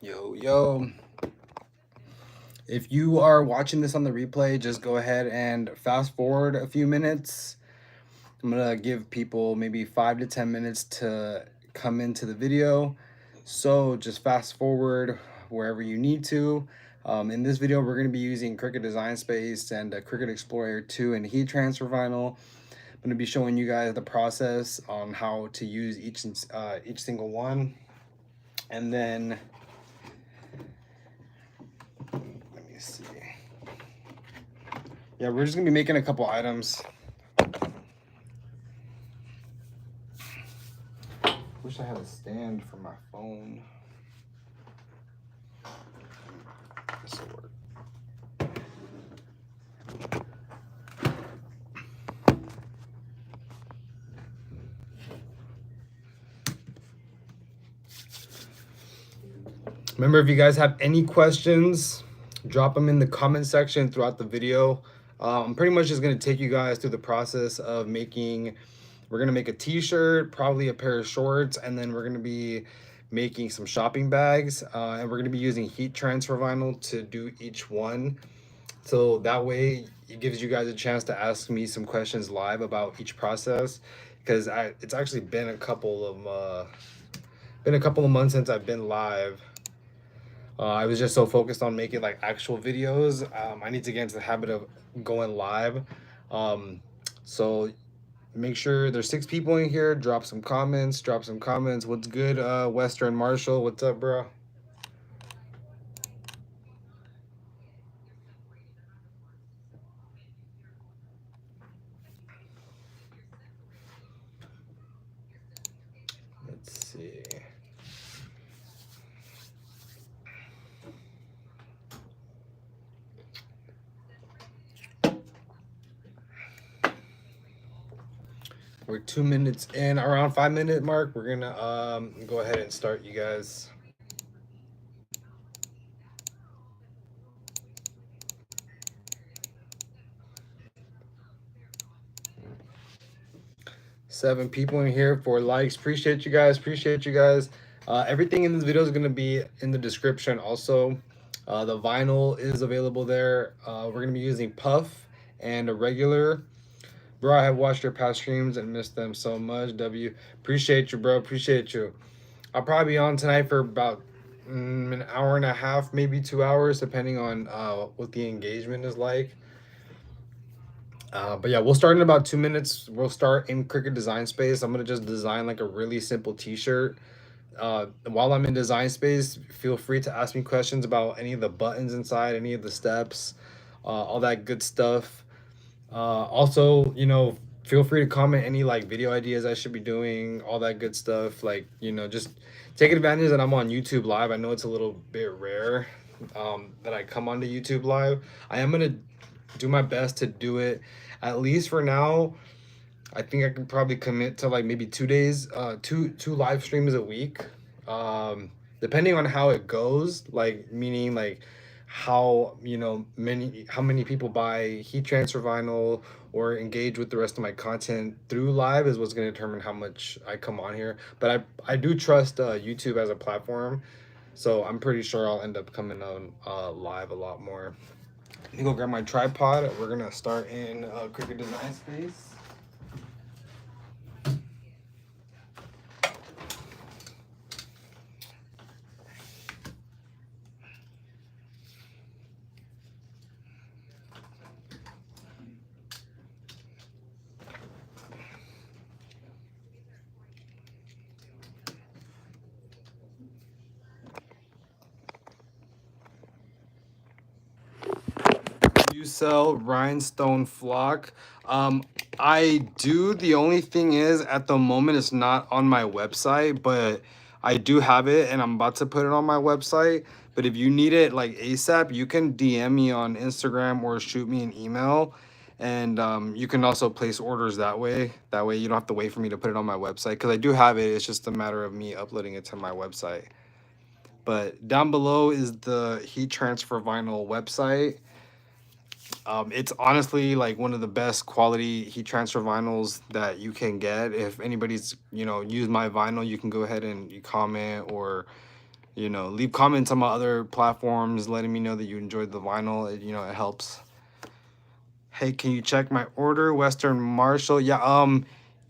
Yo, if you are watching this on the replay, just go ahead and fast forward a few minutes. I'm gonna give people maybe 5 to 10 minutes to come into the video, so just fast forward wherever you need to. In this video, we're gonna be using Cricut Design Space and Cricut Explorer 2 and heat transfer vinyl. I'm gonna be showing you guys the process on how to use each single one, and then let me see. Yeah, we're just gonna be making a couple items. Wish I had a stand for my phone. This will work. Remember, if you guys have any questions, drop them in the comment section throughout the video. I'm pretty much just going to take you guys through the process of making. We're going to make a t-shirt, probably a pair of shorts, and then we're going to be making some shopping bags. And we're going to be using heat transfer vinyl to do each one. So that way it gives you guys a chance to ask me some questions live about each process, because it's actually been a couple of months since I've been live. I was just so focused on making like actual videos. I need to get into the habit of going live. So make sure there's 6 people in here. Drop some comments. What's good, Western Marshall? What's up, bro? Let's see. We're 2 minutes in, around 5-minute mark. We're gonna go ahead and start, you guys. Seven people in here, 4 likes. Appreciate you guys. Everything in this video is going to be in the description also. The vinyl is available there. We're going to be using puff and a regular. Bro, I have watched your past streams and missed them so much. W, appreciate you, bro. Appreciate you. I'll probably be on tonight for about an hour and a half, maybe 2 hours, depending on what the engagement is like. But yeah, we'll start in about 2 minutes. We'll start in Cricut Design Space. I'm gonna just design like a really simple t-shirt. While I'm in Design Space, feel free to ask me questions about any of the buttons inside, any of the steps, all that good stuff. Also, feel free to comment any like video ideas I should be doing, all that good stuff. Like, just take advantage that I'm on YouTube Live. I know it's a little bit rare that I come onto YouTube Live. I am gonna do my best to do it, at least for now. I think I can probably commit to like maybe 2 days, two live streams a week, depending on how it goes. Like, meaning like how many people buy heat transfer vinyl or engage with the rest of my content through live is what's going to determine how much I come on here. But I do trust YouTube as a platform, so I'm pretty sure I'll end up coming on live a lot more. Let me go grab my tripod. We're gonna start in Cricut Design Space. You sell rhinestone flock? I do. The only thing is, at the moment it's not on my website, but I do have it and I'm about to put it on my website. But if you need it like ASAP, you can DM me on Instagram or shoot me an email, and you can also place orders that way. That way you don't have to wait for me to put it on my website, because I do have it. It's just a matter of me uploading it to my website. But down below is the heat transfer vinyl website. It's honestly like one of the best quality heat transfer vinyls that you can get. If anybody's used my vinyl, you can go ahead and you comment or You know, leave comments on my other platforms, letting me know that you enjoyed the vinyl. You know, it helps. Hey, can you check my order, Western Marshall? Yeah,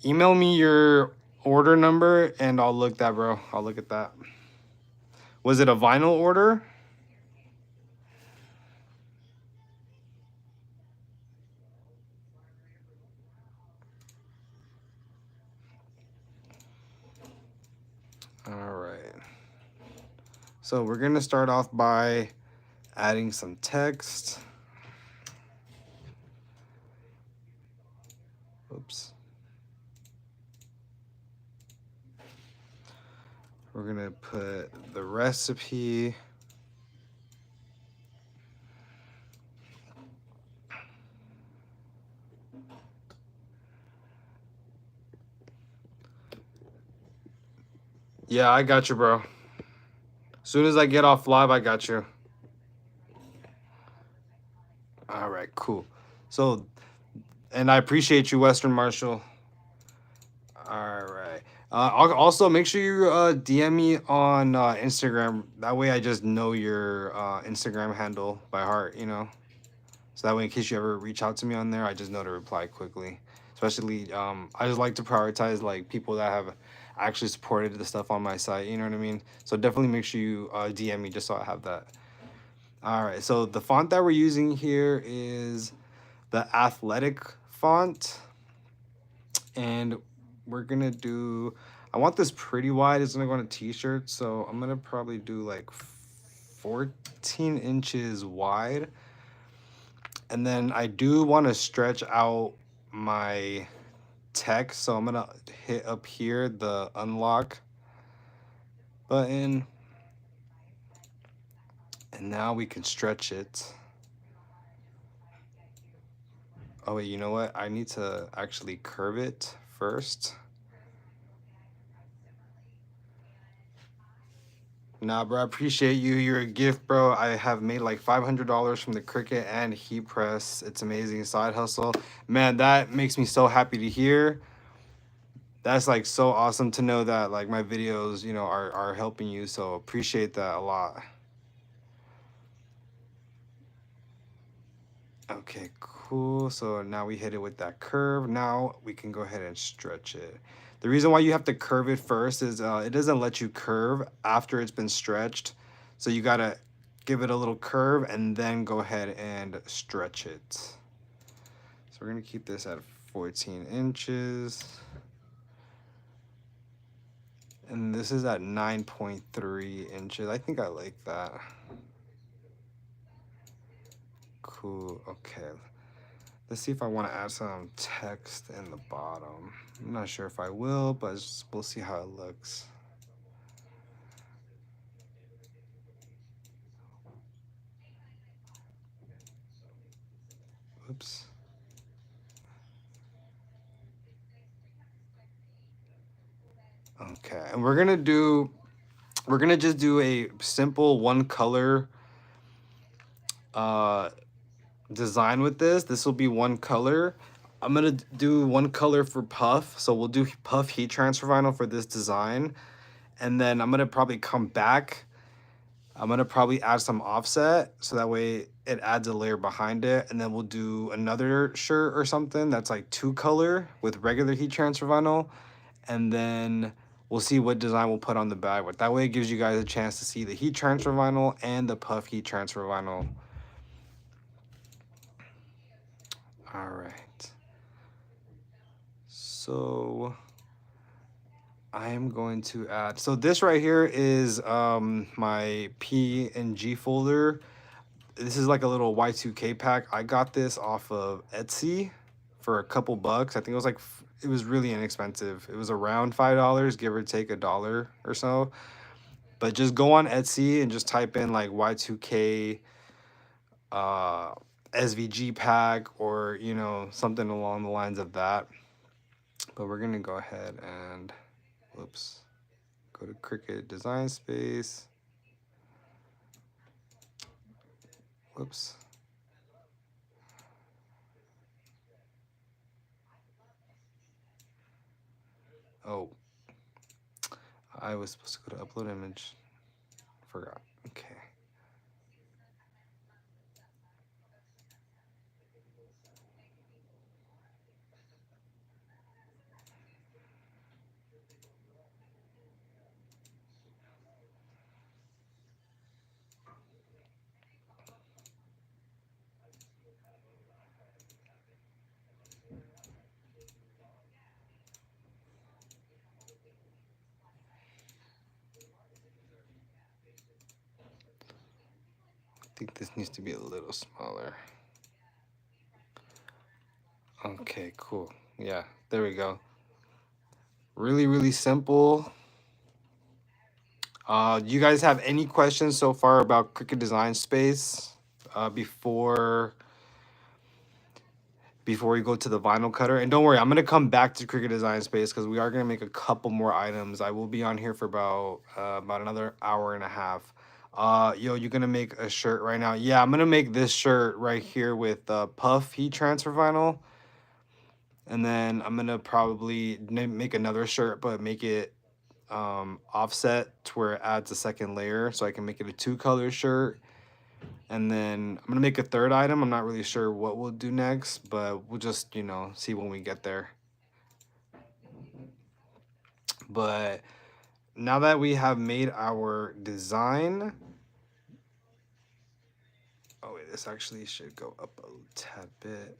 email me your order number and I'll look that, bro. I'll look at that. Was it a vinyl order? All right. So we're gonna start off by adding some text. Oops. We're gonna put the recipe. Yeah, I got you, bro. As soon as I get off live, I got you. All right, cool. So, and I appreciate you, Western Marshall. All right. Also, make sure you DM me on Instagram. That way, I just know your Instagram handle by heart. You know, so that way, in case you ever reach out to me on there, I just know to reply quickly. Especially, I just like to prioritize like people that have actually supported the stuff on my site. You know what I mean? So definitely make sure you DM me just so I have that. All right. So the font that we're using here is the Athletic font, and we're gonna do, I want this pretty wide. It's gonna go on a t-shirt, so I'm gonna probably do like 14 inches wide. And then I do want to stretch out my text, so I'm gonna hit up here the unlock button, and now we can stretch it. Oh wait, you know what, I need to actually curve it first. Nah, bro, I appreciate you. You're a gift, bro. I have made like $500 from the Cricut and heat press. It's amazing side hustle. Man, that makes me so happy to hear. That's like so awesome to know that like my videos, you know, are helping you. So appreciate that a lot. Okay, cool. So now we hit it with that curve. Now we can go ahead and stretch it. The reason why you have to curve it first is it doesn't let you curve after it's been stretched. So you gotta give it a little curve and then go ahead and stretch it. So we're gonna keep this at 14 inches. And this is at 9.3 inches. I think I like that. Cool, okay. Let's see if I want to add some text in the bottom. I'm not sure if I will, but we'll see how it looks. Oops. Okay, and we're gonna just do a simple one color design with this. This will be one color. I'm gonna do one color for puff, so we'll do puff heat transfer vinyl for this design, and then I'm gonna probably come back. I'm gonna probably add some offset so that way it adds a layer behind it, and then we'll do another shirt or something that's like two color with regular heat transfer vinyl, and then we'll see what design we'll put on the bag. But that way it gives you guys a chance to see the heat transfer vinyl and the puff heat transfer vinyl. All right. So I am going to add, so this right here is my P&G folder. This is like a little Y2K pack. I got this off of Etsy for a couple bucks. I think it was like, it was really inexpensive. It was around $5, give or take $1 or so. But just go on Etsy and just type in like Y2K SVG pack, or, you know, something along the lines of that. But we're going to go ahead and, whoops, go to Cricut Design Space. Whoops. Oh, I was supposed to go to upload image. forgot. Okay. I think this needs to be a little smaller. Okay, cool. Yeah, there we go. Really, really simple. Do you guys have any questions so far about Cricut Design Space before we go to the vinyl cutter? And don't worry, I'm gonna come back to Cricut Design Space because we are gonna make a couple more items. I will be on here for about another hour and a half. Yo, you gonna make a shirt right now? Yeah, I'm gonna make this shirt right here with puff heat transfer vinyl, and then I'm gonna probably make another shirt, but make it offset to where it adds a second layer, so I can make it a two-color shirt. And then I'm gonna make a third item. I'm not really sure what we'll do next, but we'll just, see when we get there. But now that we have made our design, oh wait, this actually should go up a tad bit.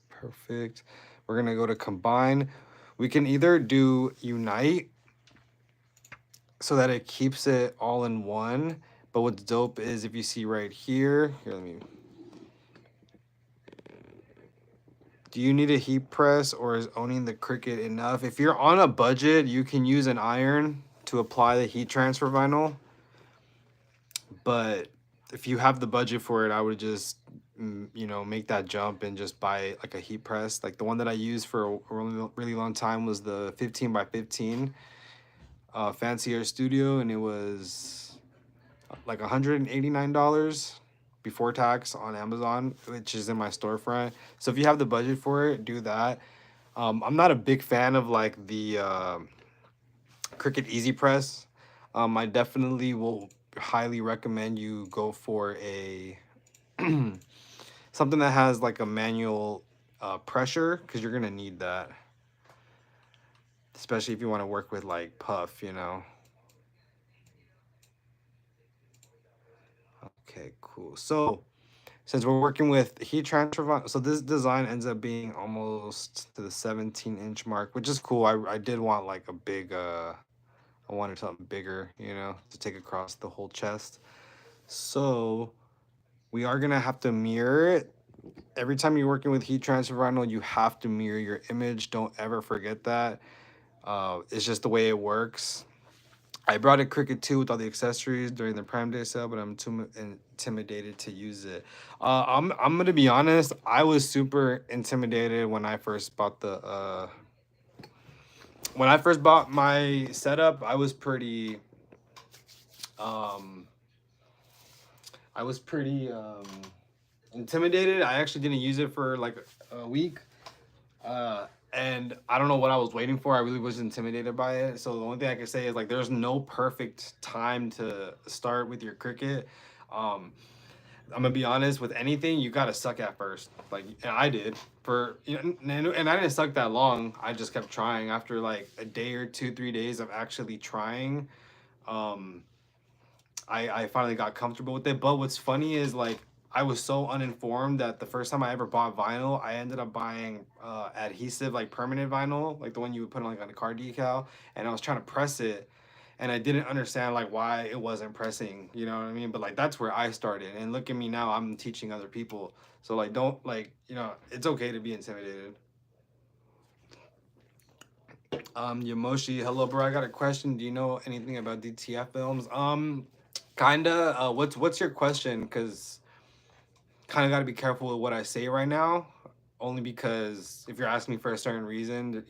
Perfect. We're gonna go to combine. We can either do unite so that it keeps it all in one. But what's dope is if you see right here, let me. Do you need a heat press or is owning the Cricut enough? If you're on a budget, you can use an iron to apply the heat transfer vinyl. But if you have the budget for it, I would just, make that jump and just buy like a heat press. Like the one that I used for a really long time was the 15 by 15 Fancier Studio, and it was like $189 before tax on Amazon, which is in my storefront. So if you have the budget for it, do that. I'm not a big fan of like the Cricut Easy Press. I definitely will highly recommend you go for a something that has like a manual pressure, because you're gonna need that, especially if you want to work with like puff. Okay, cool. So since we're working with heat transfer, so this design ends up being almost to the 17-inch mark, which is cool. I did want like a big, I wanted something bigger, to take across the whole chest. So we are gonna have to mirror it. Every time you're working with heat transfer vinyl, you have to mirror your image. Don't ever forget that. It's just the way it works. I brought a Cricut 2 with all the accessories during the Prime Day sale, but I'm too intimidated to use it. I'm gonna be honest. I was super intimidated when I first bought my setup. Um, I was pretty intimidated. I actually didn't use it for like a week. And I don't know what I was waiting for. I really was intimidated by it. So the only thing I can say is like there's no perfect time to start with your Cricut. Um, I'm gonna be honest, with anything, you gotta suck at first. Like, and I did and I didn't suck that long. I just kept trying. After like a day or two, 3 days of actually trying, um, I finally got comfortable with it. But what's funny is like I was so uninformed that the first time I ever bought vinyl, I ended up buying adhesive, like permanent vinyl, like the one you would put on like on a car decal, and I was trying to press it, and I didn't understand like why it wasn't pressing, you know what I mean? But like that's where I started, and look at me now, I'm teaching other people. So like don't like, it's okay to be intimidated. Yamoshi, hello bro, I got a question. Do you know anything about DTF films? Kinda. What's your question? Cause kind of got to be careful with what I say right now, only because if you're asking me for a certain reason,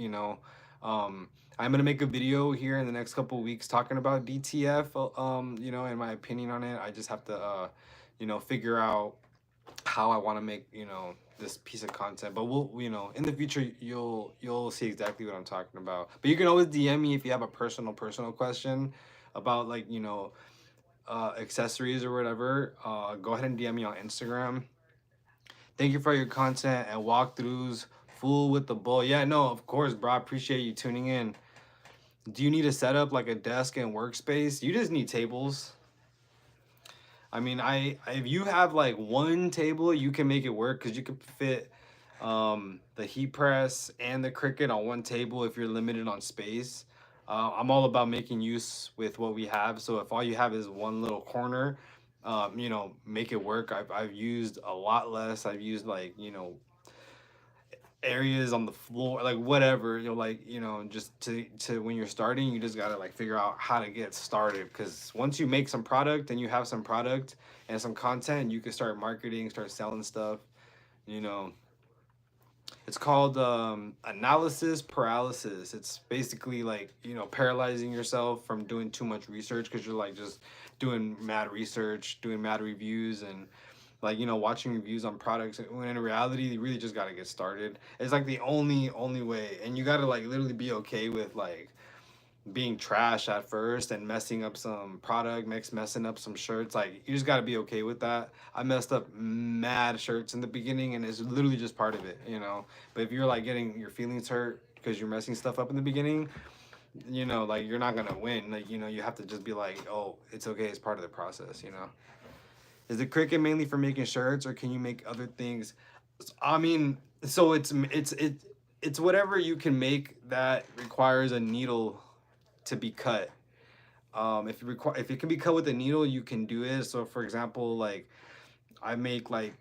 I'm gonna make a video here in the next couple of weeks talking about DTF. And my opinion on it. I just have to, figure out how I want to make, this piece of content. But we'll, in the future, you'll see exactly what I'm talking about. But you can always DM me if you have a personal question about, like, accessories or whatever. Go ahead and DM me on Instagram. Thank you for your content and walkthroughs. Fool with the bull. Yeah, no, of course, bro. I appreciate you tuning in. Do you need to set up like a desk and workspace? You just need tables. I mean, if you have like one table, you can make it work because you can fit the heat press and the Cricut on one table if you're limited on space. I'm all about making use with what we have. So if all you have is one little corner, make it work. I've used a lot less. I've used, like, areas on the floor, like whatever, like, just to when you're starting, you just gotta like figure out how to get started, because once you make some product and you have some product and some content, you can start marketing, start selling stuff, you know it's called analysis paralysis. It's basically like, paralyzing yourself from doing too much research, because you're like just doing mad research, doing mad reviews, and like, watching reviews on products, when in reality you really just got to get started. It's like the only way, and you got to like literally be okay with like being trash at first and messing up some product mix, messing up some shirts. Like, you just got to be okay with that. I messed up mad shirts in the beginning, and it's literally just part of it. But if you're like getting your feelings hurt because you're messing stuff up in the beginning, like, you're not gonna win. Like, you have to just be like, oh, it's okay, it's part of the process. Is the Cricut mainly for making shirts, or can you make other things? I mean, so it's whatever you can make that requires a needle to be cut. If it can be cut with a needle, you can do it. So for example, like, I make, like,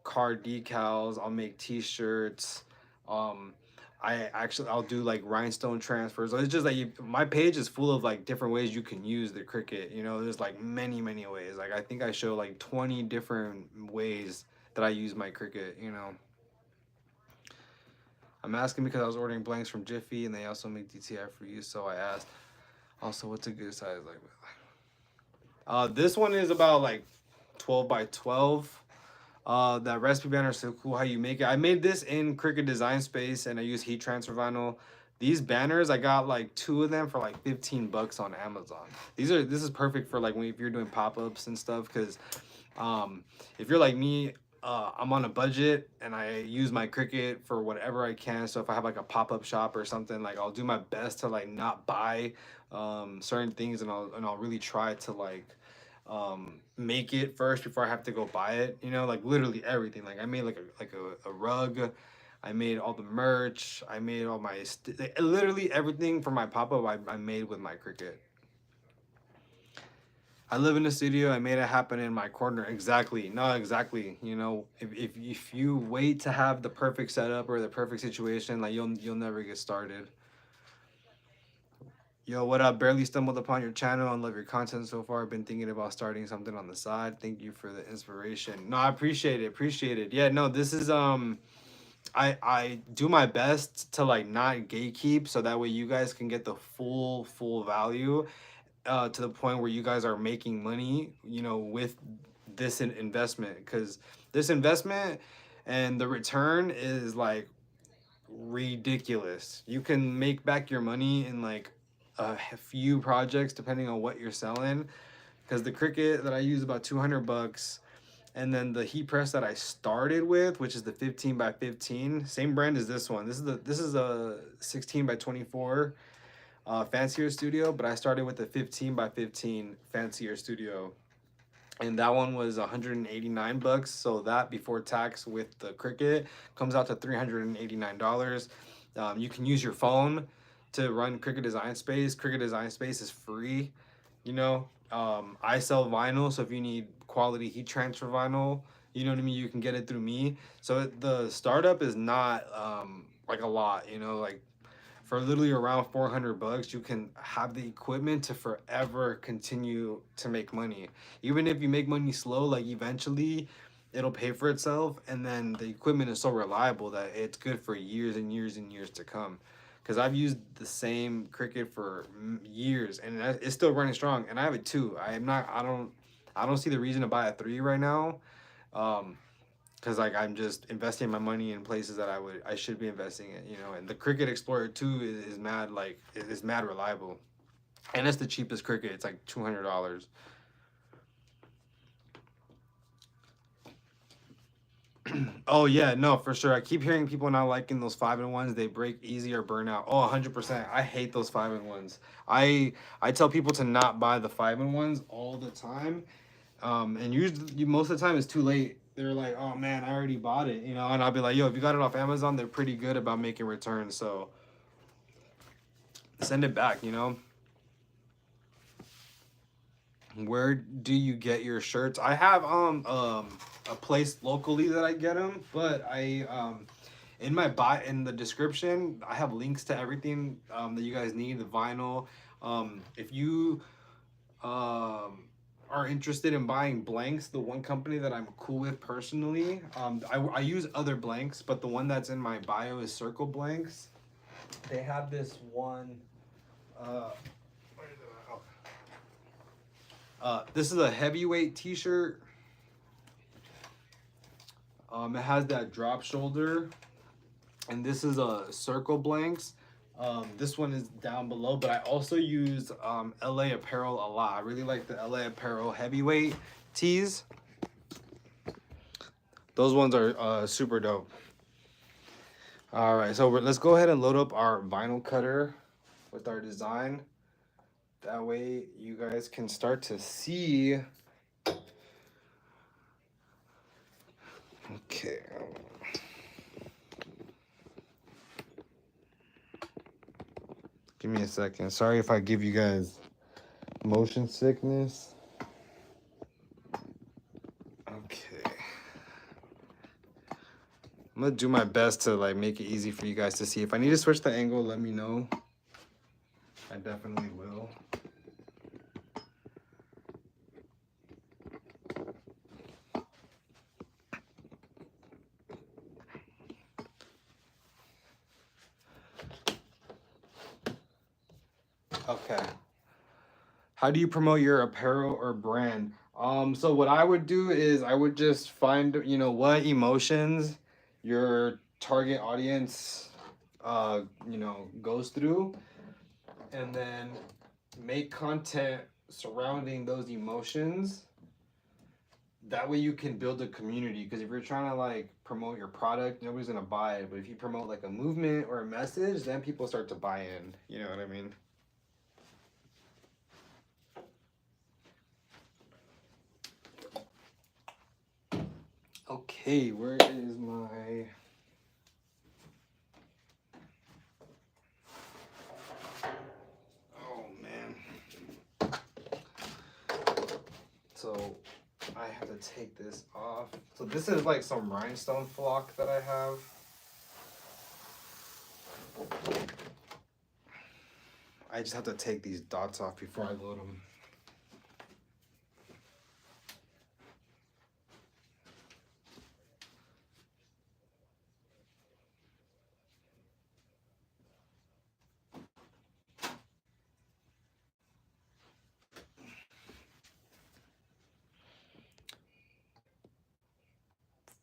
car decals, I'll make t-shirts. um I'll do like rhinestone transfers. So it's just like, my page is full of like different ways you can use the Cricut. There's like many ways. Like, I think I show like 20 different ways that I use my Cricut. I'm asking because I was ordering blanks from Jiffy and they also make DTI for you, so I asked. Also, what's a good size? Like, this one is about like 12 by 12. That recipe banner is so cool how you make it. I made this in Cricut Design Space, and I use heat transfer vinyl. These banners, I got like 2 of them for like 15 bucks on Amazon. This is perfect for like if you're doing pop-ups and stuff, because if you're like me, I'm on a budget and I use my Cricut for whatever I can. So if I have like a pop-up shop or something, like, I'll do my best to like not buy certain things, and I'll really try to like make it first before I have to go buy it. Like literally everything. Like, I made like a rug. I made all the merch. I made all my literally everything for my pop-up I made with my Cricut. I live in a studio. I made it happen in my corner. Exactly. No, exactly. If you wait to have the perfect setup or the perfect situation, like, you'll never get started. Yo, what up? Barely stumbled upon your channel and love your content so far. I've been thinking about starting something on the side. Thank you for the inspiration. No, I appreciate it. Appreciate it. Yeah, no, this is I do my best to like not gatekeep, so that way you guys can get the full value, to the point where you guys are making money, with this investment, because this investment and the return is like ridiculous. You can make back your money in like a few projects depending on what you're selling, because the Cricut that I use about 200 bucks, and then the heat press that I started with, which is the 15 by 15, same brand as this one. This is a 16 by 24 fancier studio, but I started with the 15 by 15 fancier studio, and that one was 189 bucks. So that before tax with the Cricut comes out to $389. You can use your phone to run Cricut Design Space. Cricut Design Space is free. I sell vinyl, so if you need quality heat transfer vinyl, you know what I mean, you can get it through me. So the startup is not like a lot. Like, for literally around 400 bucks, you can have the equipment to forever continue to make money. Even if you make money slow, like, eventually it'll pay for itself, and then the equipment is so reliable that it's good for years and years and years to come. Because I've used the same Cricut for years, and it's still running strong, and I have it too. I don't see the reason to buy a 3 right now. because like I'm just investing my money in places that I should be investing in, you know. And the Cricut Explorer 2 is mad, like it is mad reliable, and it's the cheapest Cricut. It's like $200. Oh yeah, no, for sure. I keep hearing people not liking those 5-in-1s. They break easy or burn out. Oh, 100%. I hate those 5-in-1s. I tell people to not buy the 5-in-1s all the time. And usually most of the time it's too late. They're like, oh man, I already bought it, you know. And I'll be like, yo, if you got it off Amazon, they're pretty good about making returns. So send it back, you know. Where do you get your shirts? I have a place locally that I get them, but I in my in the description I have links to everything that you guys need, the vinyl. If you are interested in buying blanks, the one company that I'm cool with personally, I use other blanks, but the one that's in my bio is Circle Blanks. They have this one. Where is it? This is a heavyweight t-shirt. It has that drop shoulder, and this is a Circle Blanks. This one is down below, but I also use LA Apparel a lot. I really like the LA Apparel heavyweight tees. Those ones are super dope. All right, so let's go ahead and load up our vinyl cutter with our design. That way you guys can start to see. Okay. Give me a second. Sorry if I give you guys motion sickness. Okay. I'm gonna do my best to like make it easy for you guys to see. If I need to switch the angle, let me know. I definitely will. Okay. How do you promote your apparel or brand? So what I would do is I would just find, you know, what emotions your target audience you know, goes through, and then make content surrounding those emotions. That way you can build a community, because if you're trying to like promote your product, nobody's gonna buy it. But if you promote like a movement or a message, then people start to buy in. You know what I mean? Okay, where is my... Oh man. So I have to take this off. So this is like some rhinestone flock that I have. I just have to take these dots off before I load them.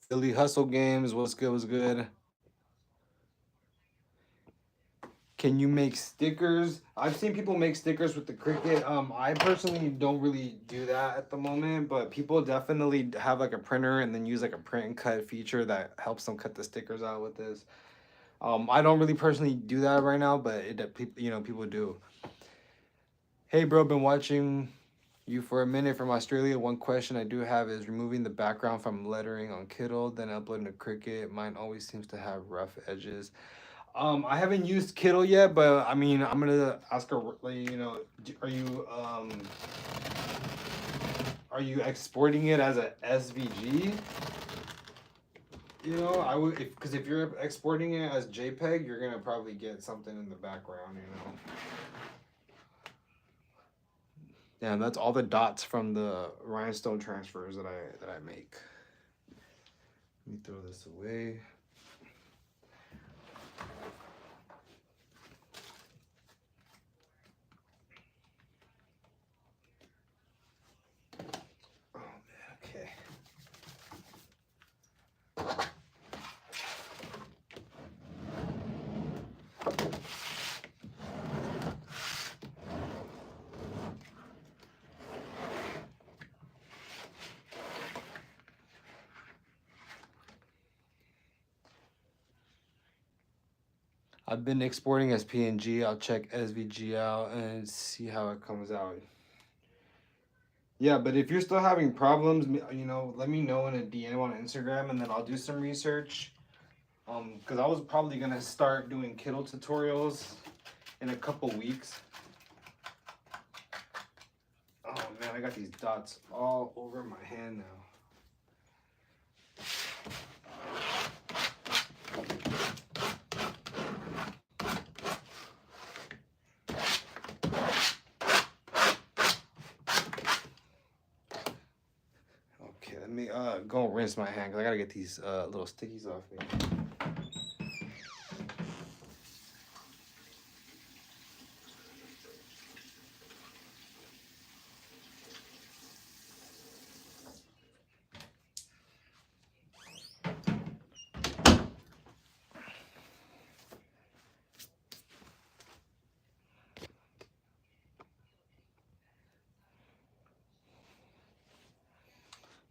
Philly Hustle Games, what's good, what's good? Can you make stickers? I've seen people make stickers with the Cricut. I personally don't really do that at the moment, but people definitely have like a printer and then use like a print and cut feature that helps them cut the stickers out with this. I don't really personally do that right now, but you know, people do. Hey bro, been watching you for a minute from Australia. One question I do have is removing the background from lettering on Kindle, then uploading to Cricut. Mine always seems to have rough edges. I haven't used Kindle yet, but I mean, I'm gonna ask her, like, you know, are you exporting it as a SVG? You know, I would, because if you're exporting it as JPEG, you're gonna probably get something in the background, you know. Yeah, that's all the dots from the rhinestone transfers that I make. Let me throw this away. Oh man, okay. I've been exporting as PNG. I'll check SVG out and see how it comes out. Yeah, but if you're still having problems, you know, let me know in a DM on Instagram, and then I'll do some research. Because I was probably gonna start doing Kindle tutorials in a couple weeks. Oh man, I got these dots all over my hand now. Okay, let me go rinse my hand because I gotta get these little stickies off me.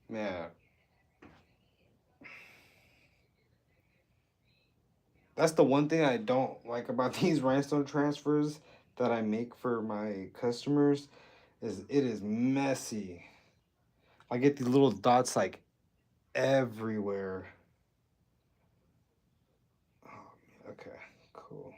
Man, that's the one thing I don't like about these rhinestone transfers that I make for my customers is it is messy. I get these little dots like everywhere. Oh, man. Okay, cool.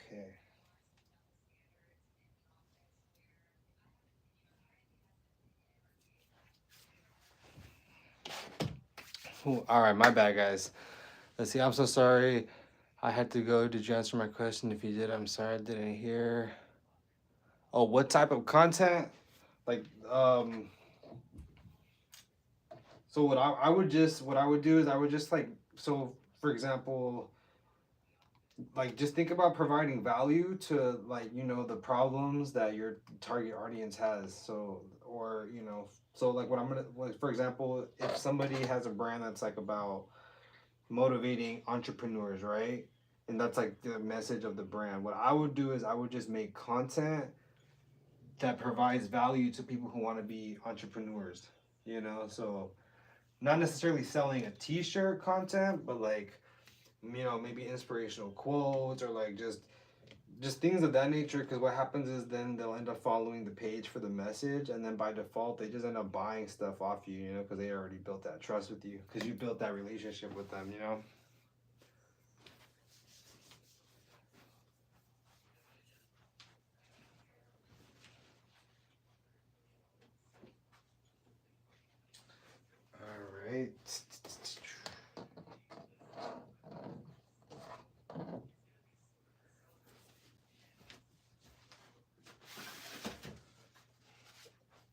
Okay. Ooh, all right, my bad, guys. Let's see. I'm so sorry. I had to go. Did you answer my question? If you did, I'm sorry I didn't hear. Oh, what type of content? Like, so I would just what I would do is I would just like so for example, like just think about providing value to like you know the problems that your target audience has. So or you know so like what I'm gonna like for example, if somebody has a brand that's like about motivating entrepreneurs, right? And that's like the message of the brand. What I would do is I would just make content that provides value to people who want to be entrepreneurs, you know? So not necessarily selling a t-shirt content, but like, you know, maybe inspirational quotes or like just things of that nature because what happens is then they'll end up following the page for the message and then by default they just end up buying stuff off you, you know, because they already built that trust with you because you built that relationship with them, you know. All right.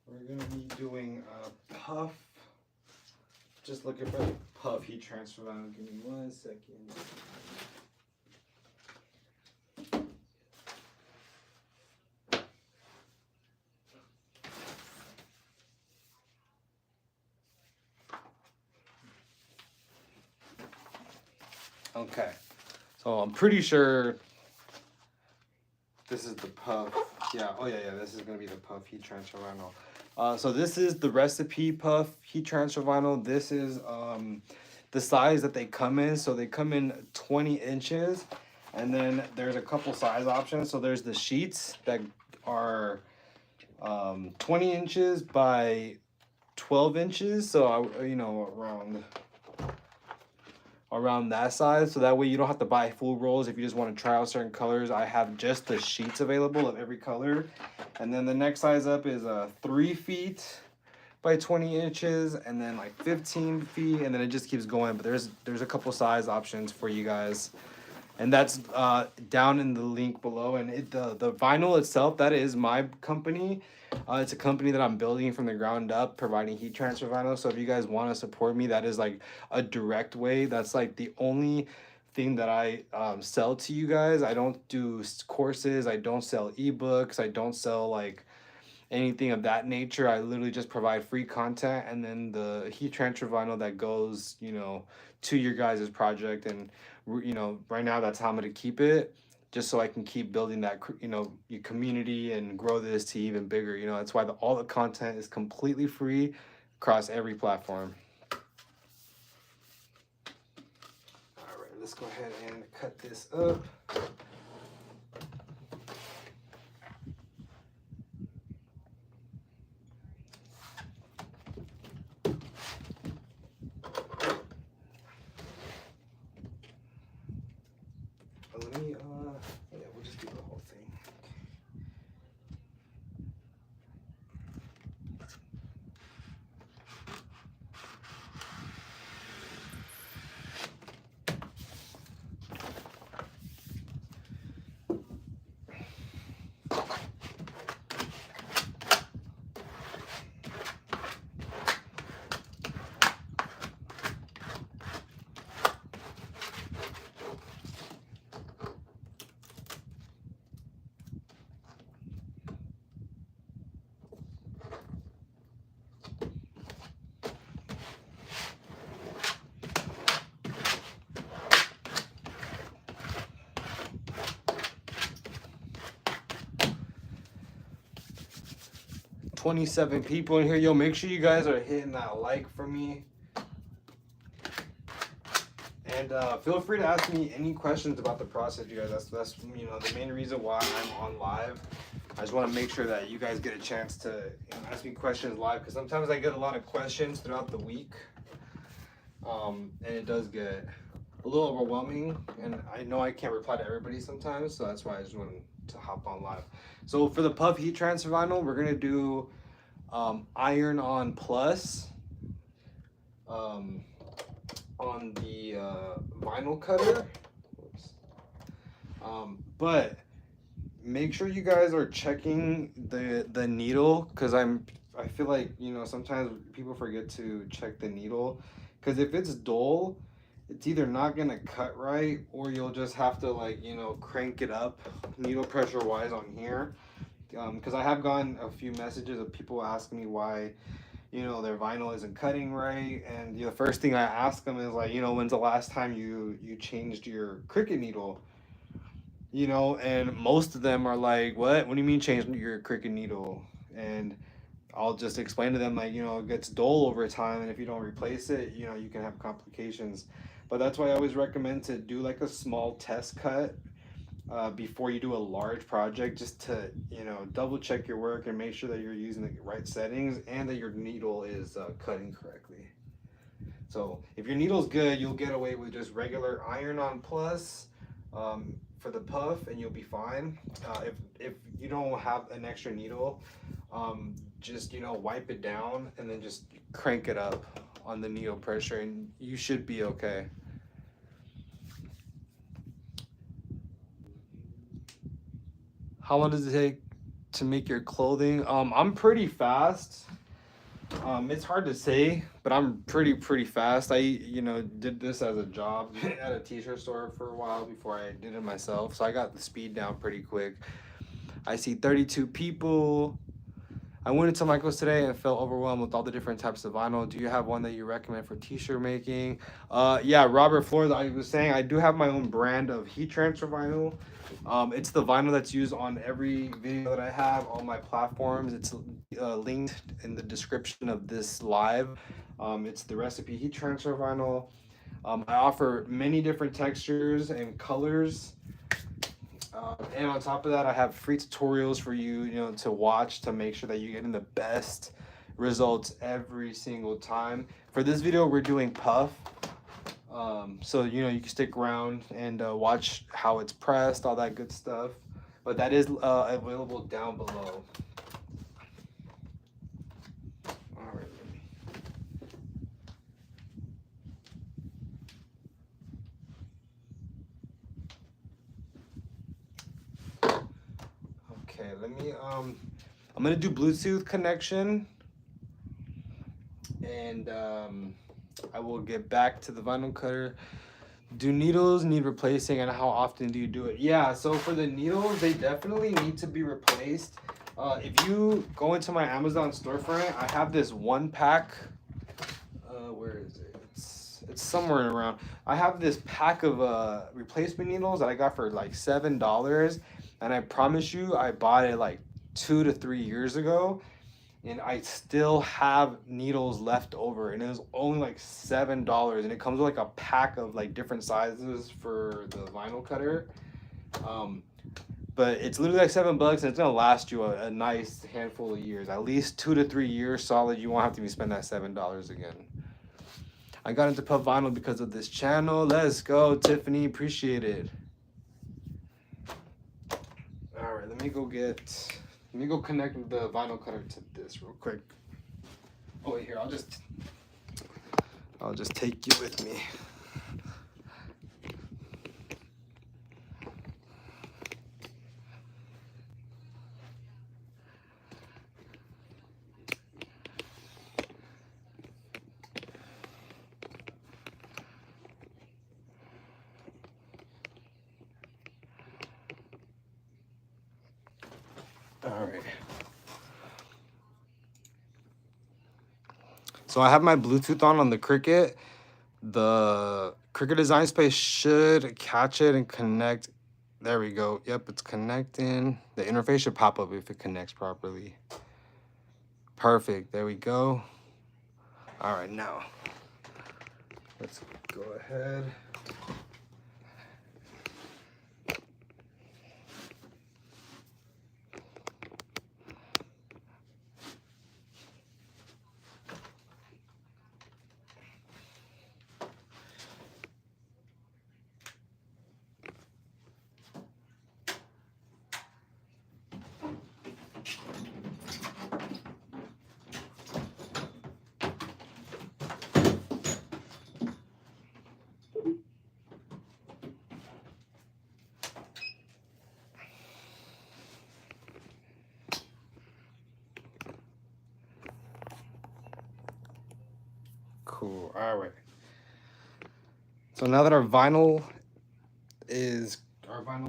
We're gonna be doing a puff. Just looking for the puff heat transfer line. Give me 1 second. Okay. So I'm pretty sure this is the puff. Yeah. Oh yeah, yeah. This is gonna be the puff heat transfer vinyl. So this is the recipe puff heat transfer vinyl. This is the size that they come in. So they come in 20 inches, and then there's a couple size options. So there's the sheets that are 20 inches by 12 inches. So I, you know, around that size, so that way you don't have to buy full rolls if you just want to try out certain colors. I have just the sheets available of every color. And then the next size up is 3 feet by 20 inches, and then like 15 feet, and then it just keeps going. But there's a couple size options for you guys, and that's down in the link below. And the vinyl itself, that is my company. It's a company that I'm building from the ground up, providing heat transfer vinyl. So if you guys want to support me, that is like a direct way. That's like the only thing that I sell to you guys. I don't do courses. I don't sell ebooks. I don't sell like anything of that nature. I literally just provide free content, and then the heat transfer vinyl that goes, you know, to your guys' project. And you know, right now that's how I'm gonna keep it, just so I can keep building that, you know, your community and grow this to even bigger. You know, that's why all the content is completely free across every platform. All right, let's go ahead and cut this up. Let me, yeah, we'll just do the whole thing. "27 people in here. Yo, make sure you guys are hitting that like for me. And feel free to ask me any questions about the process, you guys. That's you know, the main reason why I'm on live. I just want to make sure that you guys get a chance to, you know, ask me questions live, because sometimes I get a lot of questions throughout the week, and it does get a little overwhelming, and I know I can't reply to everybody sometimes, so that's why I just wanted to hop on live. So for the puff heat transfer vinyl, we're gonna do iron on plus on the vinyl cutter. But make sure you guys are checking the needle, because I feel like, you know, sometimes people forget to check the needle, because if it's dull, it's either not gonna cut right, or you'll just have to, like, you know, crank it up needle pressure wise on here. Because I have gotten a few messages of people asking me why, you know, their vinyl isn't cutting right, and the first thing I ask them is, like, you know, when's the last time you changed your Cricut needle? You know, and most of them are like, what do you mean change your Cricut needle? And I'll just explain to them, like, you know, it gets dull over time, and if you don't replace it, you know, you can have complications. But that's why I always recommend to do like a small test cut before you do a large project, just to, you know, double check your work and make sure that you're using the right settings and that your needle is cutting correctly. So if your needle's good, you'll get away with just regular iron on plus for the puff, and you'll be fine. If you don't have an extra needle, just, you know, wipe it down and then just crank it up on the needle pressure, and you should be okay. How long does it take to make your clothing? I'm pretty fast. It's hard to say, but I'm pretty fast. I, you know, did this as a job at a t-shirt store for a while before I did it myself, so I got the speed down pretty quick. I see 32 people. I went into Michael's today and felt overwhelmed with all the different types of vinyl. Do you have one that you recommend for t-shirt making? Yeah, Robert Flores, I was saying I do have my own brand of heat transfer vinyl. It's the vinyl that's used on every video that I have on my platforms. It's linked in the description of this live. It's the recipe heat transfer vinyl. I offer many different textures and colors. And on top of that, I have free tutorials for you, you know, to watch to make sure that you're getting the best results every single time. For this video, we're doing puff. So, you know, you can stick around and watch how it's pressed, all that good stuff. But that is available down below. All right. Okay, let me, I'm gonna do Bluetooth connection, and I will get back to the vinyl cutter. Do needles need replacing, and how often do you do it? Yeah, so for the needles, they definitely need to be replaced. If you go into my Amazon storefront, I have this one pack. Where is it? It's somewhere around. I have this pack of replacement needles that I got for like $7, and I promise you, I bought it like 2 to 3 years ago, and I still have needles left over, and it was only like $7, and it comes with like a pack of like different sizes for the vinyl cutter. Um, but it's literally like $7, and it's gonna last you a nice handful of years, at least 2 to 3 years solid. You won't have to be spend that $7 again. I got into pub vinyl because of this channel. Let's go, Tiffany. Appreciate it. All right, let me go connect the vinyl cutter to this real quick. Oh wait, here, I'll just take you with me. All right. So I have my Bluetooth on the Cricut. The Cricut Design Space should catch it and connect. There we go. Yep, it's connecting. The interface should pop up if it connects properly. Perfect. There we go. All right, now let's go ahead. Cool. All right. So now that our vinyl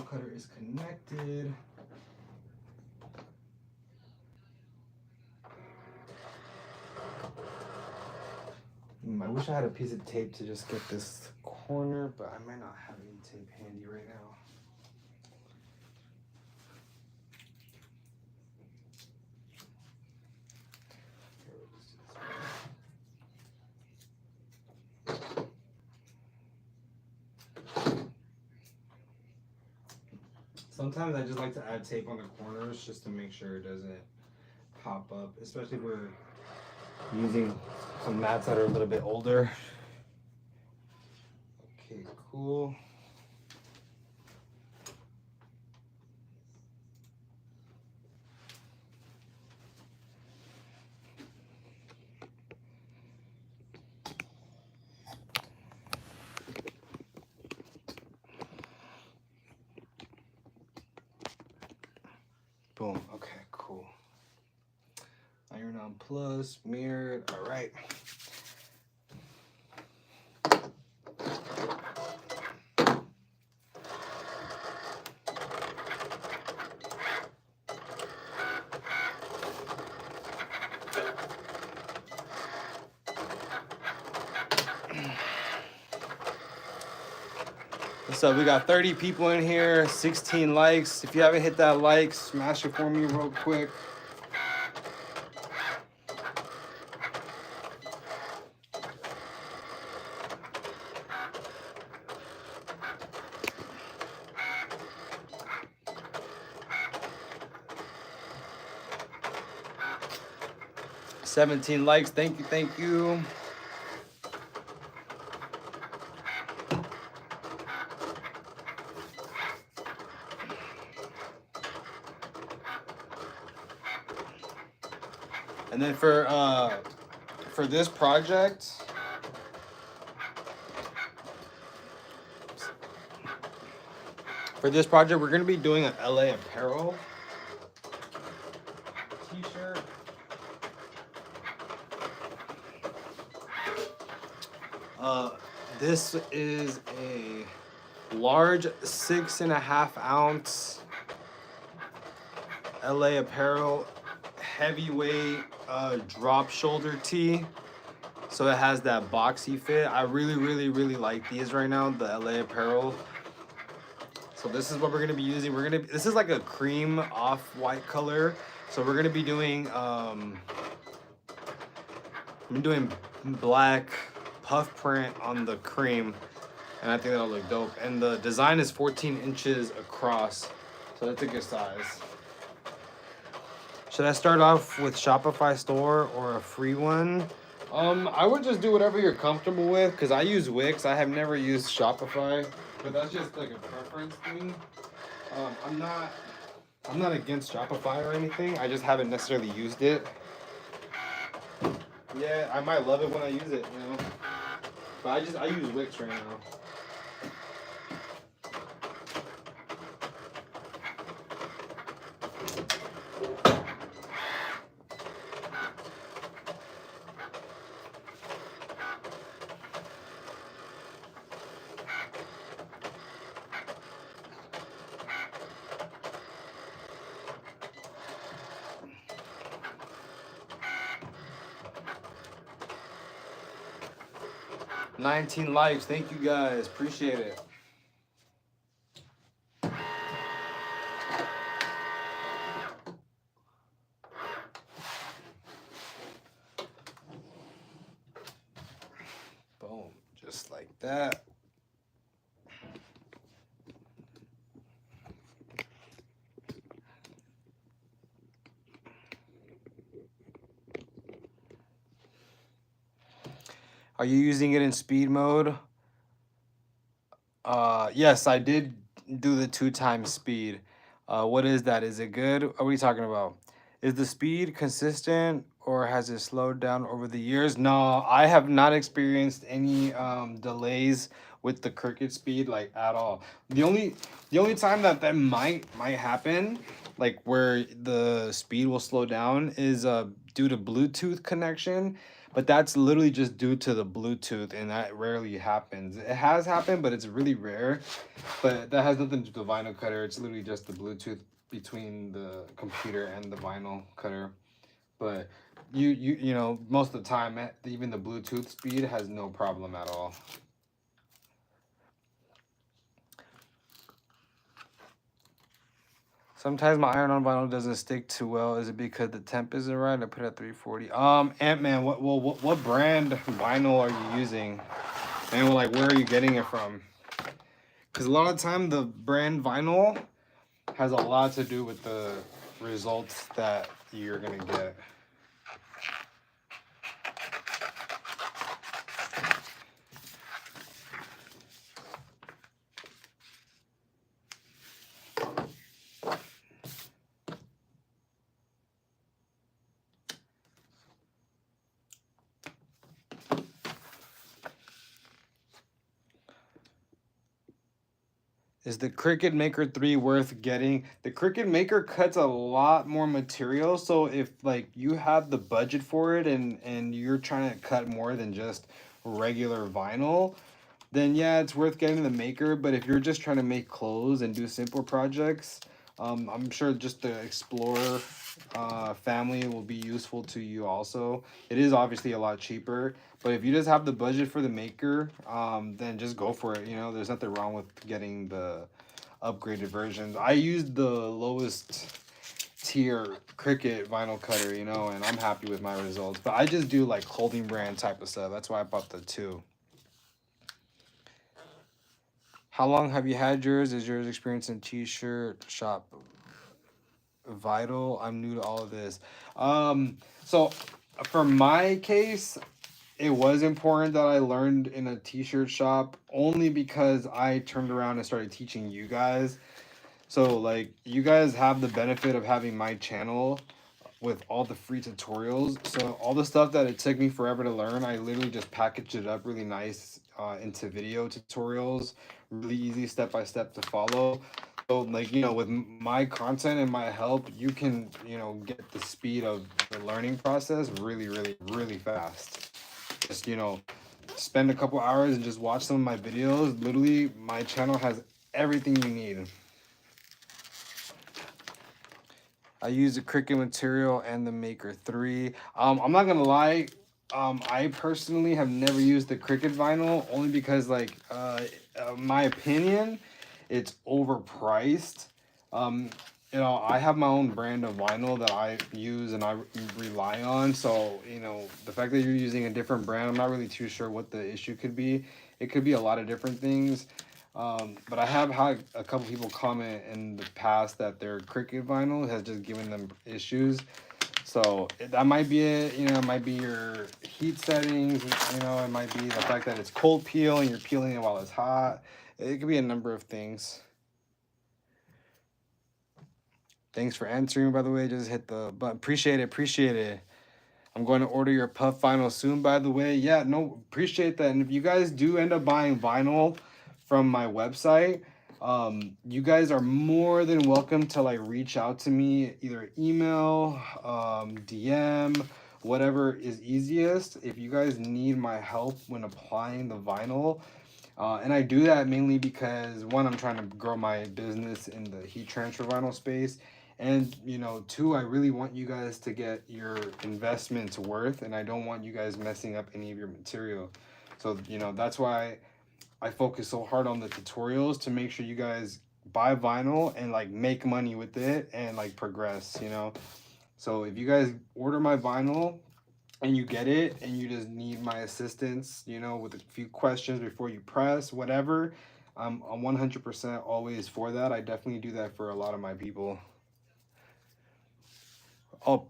cutter is connected, I wish I had a piece of tape to just get this corner, but I might not have any tape handy right now. Sometimes I just like to add tape on the corners just to make sure it doesn't pop up, especially if we're using some mats that are a little bit older. Okay, cool. Boom. Okay, cool. Iron on plus, mirrored. All right. So we got 30 people in here, 16 likes. If you haven't hit that like, smash it for me real quick. $17 likes. Thank you, thank you. And then for this project, we're gonna be doing an LA apparel t-shirt. This is a large 6.5 ounce LA Apparel heavyweight drop shoulder tee. So it has that boxy fit. I really like these right now, the LA Apparel. So this is what we're gonna be using. This is like a cream off-white color. So we're gonna be doing I'm doing black puff print on the cream, and I think that'll look dope. And the design is 14 inches across, so that's a good size. Should I start off with Shopify store or a free one? I would just do whatever you're comfortable with, because I use Wix. I have never used Shopify, but that's just like a preference thing. I'm not against Shopify or anything. I just haven't necessarily used it. Yeah, I might love it when I use it, you know. But I use Wix right now. 19 likes. Thank you guys. Appreciate it. Boom. Just like that. Are you using it in speed mode? Yes, I did do the 2x speed. What is that? Is it good? What are we talking about? Is the speed consistent or has it slowed down over the years? No, I have not experienced any delays with the Cricut speed like at all. The only time that might happen, like where the speed will slow down, is due to Bluetooth connection. But that's literally just due to the Bluetooth, and that rarely happens. It has happened, but it's really rare. But that has nothing to do with the vinyl cutter. It's literally just the Bluetooth between the computer and the vinyl cutter. But you know, most of the time, even the Bluetooth speed has no problem at all. Sometimes my iron on vinyl doesn't stick too well. Is it because the temp isn't right? I put it at 340. Ant-Man, what brand vinyl are you using? And like, where are you getting it from? Because a lot of time the brand vinyl has a lot to do with the results that you're gonna get. Is the Cricut Maker 3 worth getting? The Cricut Maker cuts a lot more material, so if like you have the budget for it and you're trying to cut more than just regular vinyl, then yeah, it's worth getting the Maker. But if you're just trying to make clothes and do simple projects, I'm sure just the Explorer family will be useful to you also. It is obviously a lot cheaper, but if you just have the budget for the Maker, then just go for it. You know, there's nothing wrong with getting the upgraded versions. I used the lowest tier Cricut vinyl cutter, you know, and I'm happy with my results. But I just do like clothing brand type of stuff. That's why I bought the 2. How long have you had yours? Is yours experience in t-shirt shop vital? I'm new to all of this. So for my case, it was important that I learned in a t-shirt shop only because I turned around and started teaching you guys. So like you guys have the benefit of having my channel with all the free tutorials. So all the stuff that it took me forever to learn, I literally just packaged it up really nice into video tutorials, really easy step-by-step to follow. So like, you know, with my content and my help, you can, you know, get the speed of the learning process really fast. Just, you know, spend a couple hours and just watch some of my videos. Literally, my channel has everything you need. I use the Cricut material and the Maker 3. I'm not gonna lie. I personally have never used the Cricut vinyl only because, like, my opinion, it's overpriced. Um, you know, I have my own brand of vinyl that I use and I rely on. So, you know, the fact that you're using a different brand, I'm not really too sure what the issue could be. It could be a lot of different things. But I have had a couple people comment in the past that their Cricut vinyl has just given them issues. So that might be it. You know, it might be your heat settings. You know, it might be the fact that it's cold peel and you're peeling it while it's hot. It could be a number of things. Thanks for answering, by the way. Just hit the button. Appreciate it. Appreciate it. I'm going to order your puff vinyl soon, by the way. Yeah, no, appreciate that. And if you guys do end up buying vinyl from my website, you guys are more than welcome to like reach out to me, either email, DM, whatever is easiest. If you guys need my help when applying the vinyl, and I do that mainly because one, I'm trying to grow my business in the heat transfer vinyl space. And, you know, two, I really want you guys to get your investments worth, and I don't want you guys messing up any of your material. So, you know, that's why I focus so hard on the tutorials to make sure you guys buy vinyl and like make money with it and like progress, you know. So if you guys order my vinyl and you get it and you just need my assistance, you know, with a few questions before you press, whatever, I'm 100% always for that. I definitely do that for a lot of my people. Oh,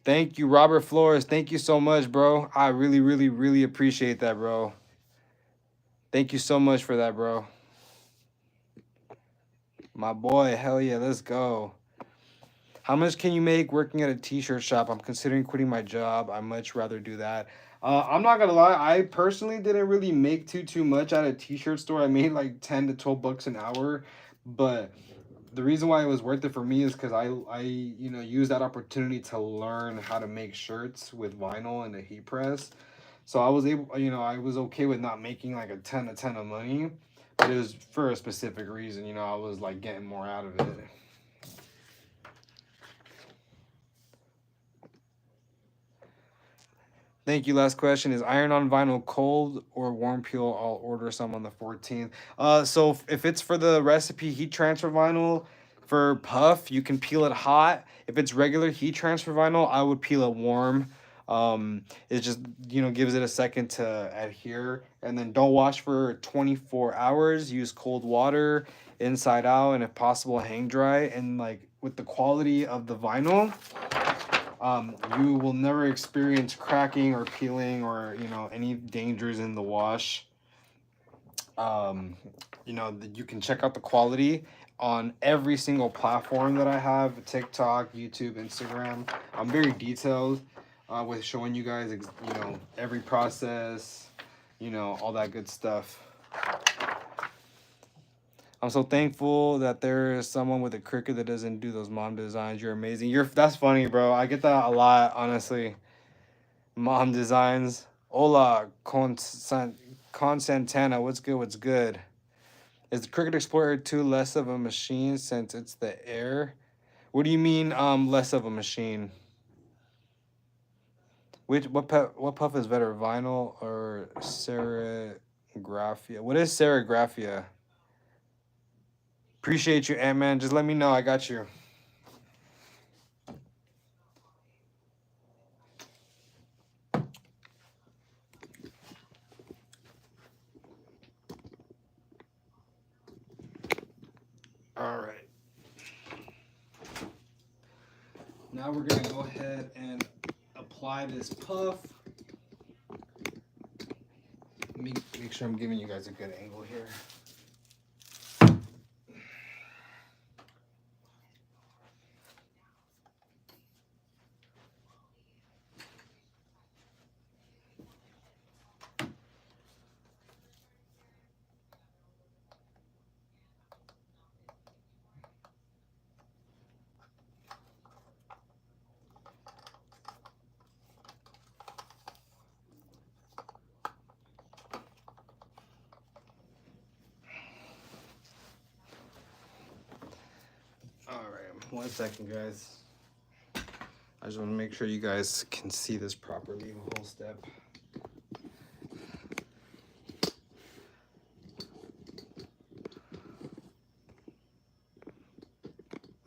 thank you, Robert Flores. Thank you so much, bro. I really, really, really appreciate that, bro. Thank you so much for that, bro. My boy, hell yeah, let's go. How much can you make working at a t-shirt shop? I'm considering quitting my job. I much rather do that. I'm not gonna lie. I personally didn't really make too much at a t-shirt store. I made like 10 to 12 bucks an hour, but the reason why it was worth it for me is because I you know used that opportunity to learn how to make shirts with vinyl and a heat press. So I was able, you know, I was okay with not making like a ton of money, but it was for a specific reason. You know, I was like getting more out of it. Thank you. Last question is iron on vinyl cold or warm peel? I'll order some on the 14th. So if it's for the recipe heat transfer vinyl for puff, you can peel it hot. If it's regular heat transfer vinyl, I would peel it warm. It just, you know, gives it a second to adhere. And then don't wash for 24 hours. Use cold water inside out, and if possible, hang dry. And like with the quality of the vinyl, you will never experience cracking or peeling or, you know, any dangers in the wash. You know, you can check out the quality on every single platform that I have: TikTok, YouTube, Instagram. I'm very detailed with showing you guys, you know, every process, you know, all that good stuff. I'm so thankful that there is someone with a Cricut that doesn't do those mom designs. You're amazing. That's funny, bro. I get that a lot, honestly. Mom designs. Hola, Con Santana. What's good? What's good? Is the Cricut Explorer 2 less of a machine since it's the Air? What do you mean, less of a machine? What puff is better, vinyl or serigraphia? What is serigraphia? Appreciate you, Ant-Man. Just let me know. I got you. All right. Now we're going to go ahead and apply this puff. Let me make sure I'm giving you guys a good angle here. All right, 1 second, guys. just want to make sure you guys can see this properly, the whole step.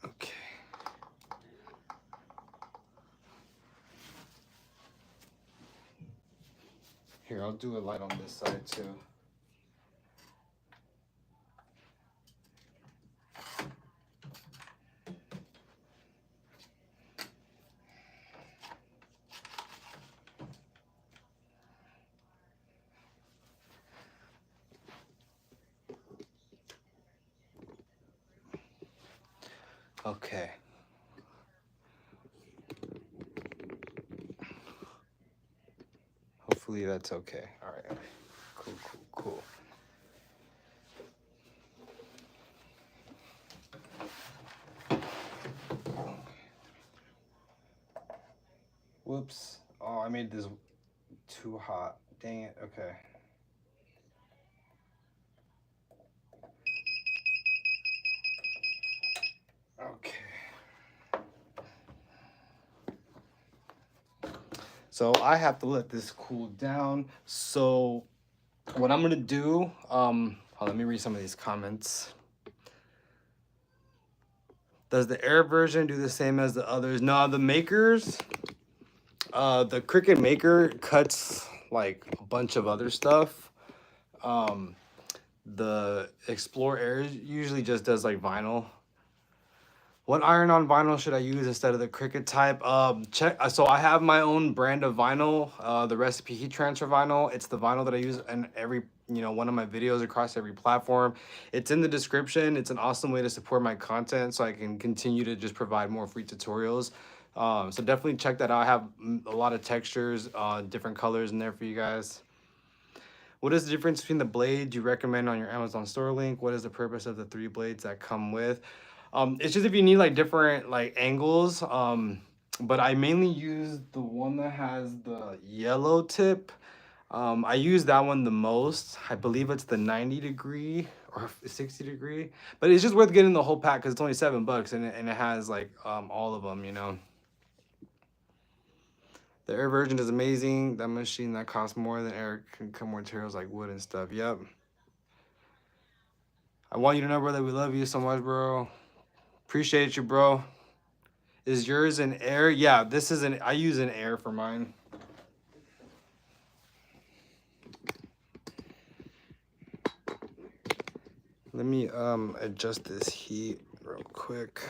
Okay. Here, I'll do a light on this side too. Okay. Hopefully that's okay. All right. Cool, cool, cool. Whoops. Oh, I made this too hot. Dang it. Okay. Okay. So I have to let this cool down. So what I'm gonna do, let me read some of these comments. Does the air version do the same as the others? No, the makers, the Cricut Maker cuts like a bunch of other stuff. The Explore Air usually just does like vinyl. What iron-on vinyl should I use instead of the Cricut type? So I have my own brand of vinyl, the Recipe Heat Transfer vinyl. It's the vinyl that I use in every, one of my videos across every platform. It's in the description. It's an awesome way to support my content so I can continue to just provide more free tutorials. So definitely check that out. I have a lot of textures, different colors in there for you guys. What is the difference between the blades you recommend on your Amazon store link? What is the purpose of the 3 blades that come with? It's just if you need like different like angles. But I mainly use the one that has the yellow tip. I use that one the most. I believe it's the 90-degree or 60-degree. But it's just worth getting the whole pack because it's only $7 and it has like all of them, The air version is amazing. That machine that costs more than air can come more materials like wood and stuff. Yep. I want you to know, bro, that we love you so much, bro. Appreciate you, bro. Is yours an air? Yeah, this is I use an air for mine. Let me adjust this heat real quick.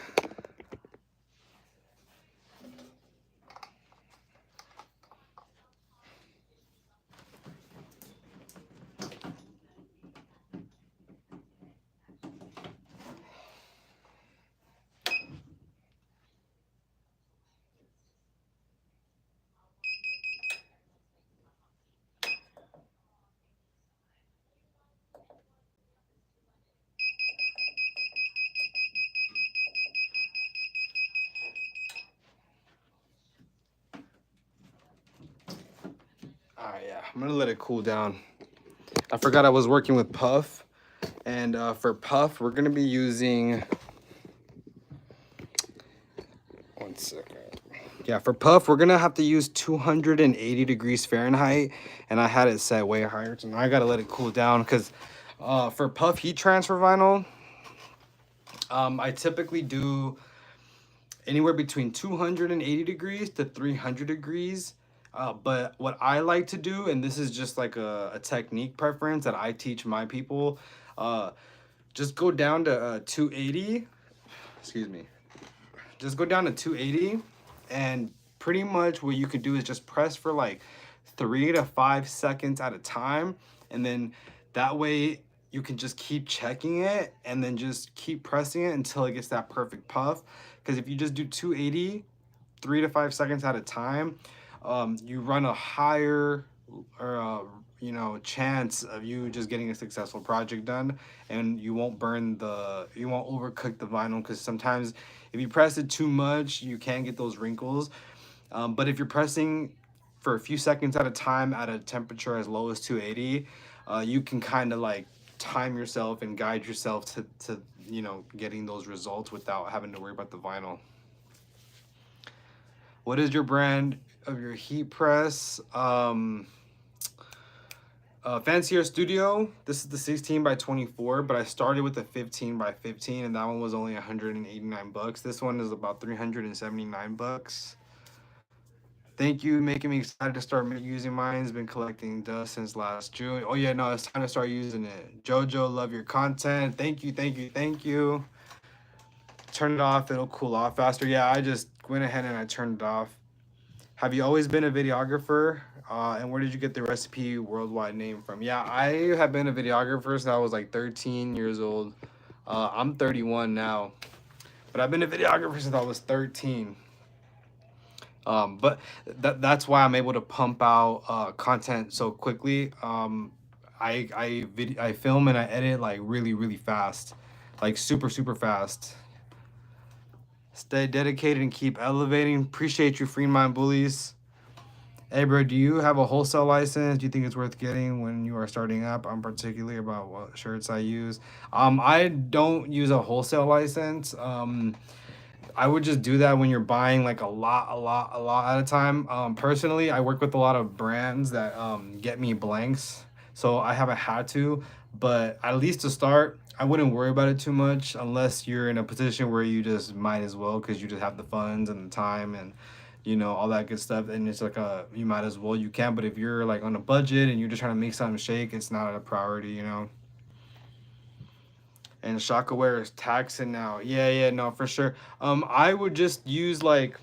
All right, yeah, I'm gonna let it cool down. I forgot I was working with puff, and for puff, we're gonna be using. One second. Yeah, for puff, we're gonna have to use 280 degrees Fahrenheit, and I had it set way higher, so now I gotta let it cool down because for puff heat transfer vinyl, I typically do anywhere between 280 degrees to 300 degrees. But what I like to do, and this is just like a technique preference that I teach my people, just go down to 280. Excuse me. Just go down to 280, and pretty much what you could do is just press for like 3 to 5 seconds at a time, and then that way you can just keep checking it and then just keep pressing it until it gets that perfect puff. Because if you just do 280 3 to 5 seconds at a time, you run a higher chance of you just getting a successful project done, and you won't overcook the vinyl, because sometimes if you press it too much you can get those wrinkles. But if you're pressing for a few seconds at a time at a temperature as low as 280, you can kind of like time yourself and guide yourself to getting those results without having to worry about the vinyl. What is your brand of your heat press? Fancier Studio. This is the 16 by 24, but I started with the 15 by 15, and that one was only 189 bucks. This one is about 379 bucks. Thank you, making me excited to start using mine. Has been collecting dust since last June. Oh yeah, no, it's time to start using it. Jojo, love your content. Thank you, thank you, thank you. Turn it off, it'll cool off faster. Yeah, I just went ahead and I turned it off. Have you always been a videographer? And where did you get the recipe worldwide name from? Yeah, I have been a videographer since I was like 13 years old. I'm 31 now, but I've been a videographer since I was 13. But that's why I'm able to pump out content so quickly. I film and I edit like really fast, like super fast. Stay dedicated and keep elevating. Appreciate you, Free Mind Bullies. Hey, bro, do you have a wholesale license? Do you think it's worth getting when you are starting up? I'm particularly about what shirts I use. I don't use a wholesale license. I would just do that when you're buying like a lot at a time. Personally, I work with a lot of brands that get me blanks, so I haven't had to. But at least to start, I wouldn't worry about it too much unless you're in a position where you just might as well because you just have the funds and the time and all that good stuff. And it's like you might as well, you can. But if you're like on a budget and you're just trying to make something shake, it's not a priority. And Shockaware is taxing now. Yeah, no, for sure. I would just use like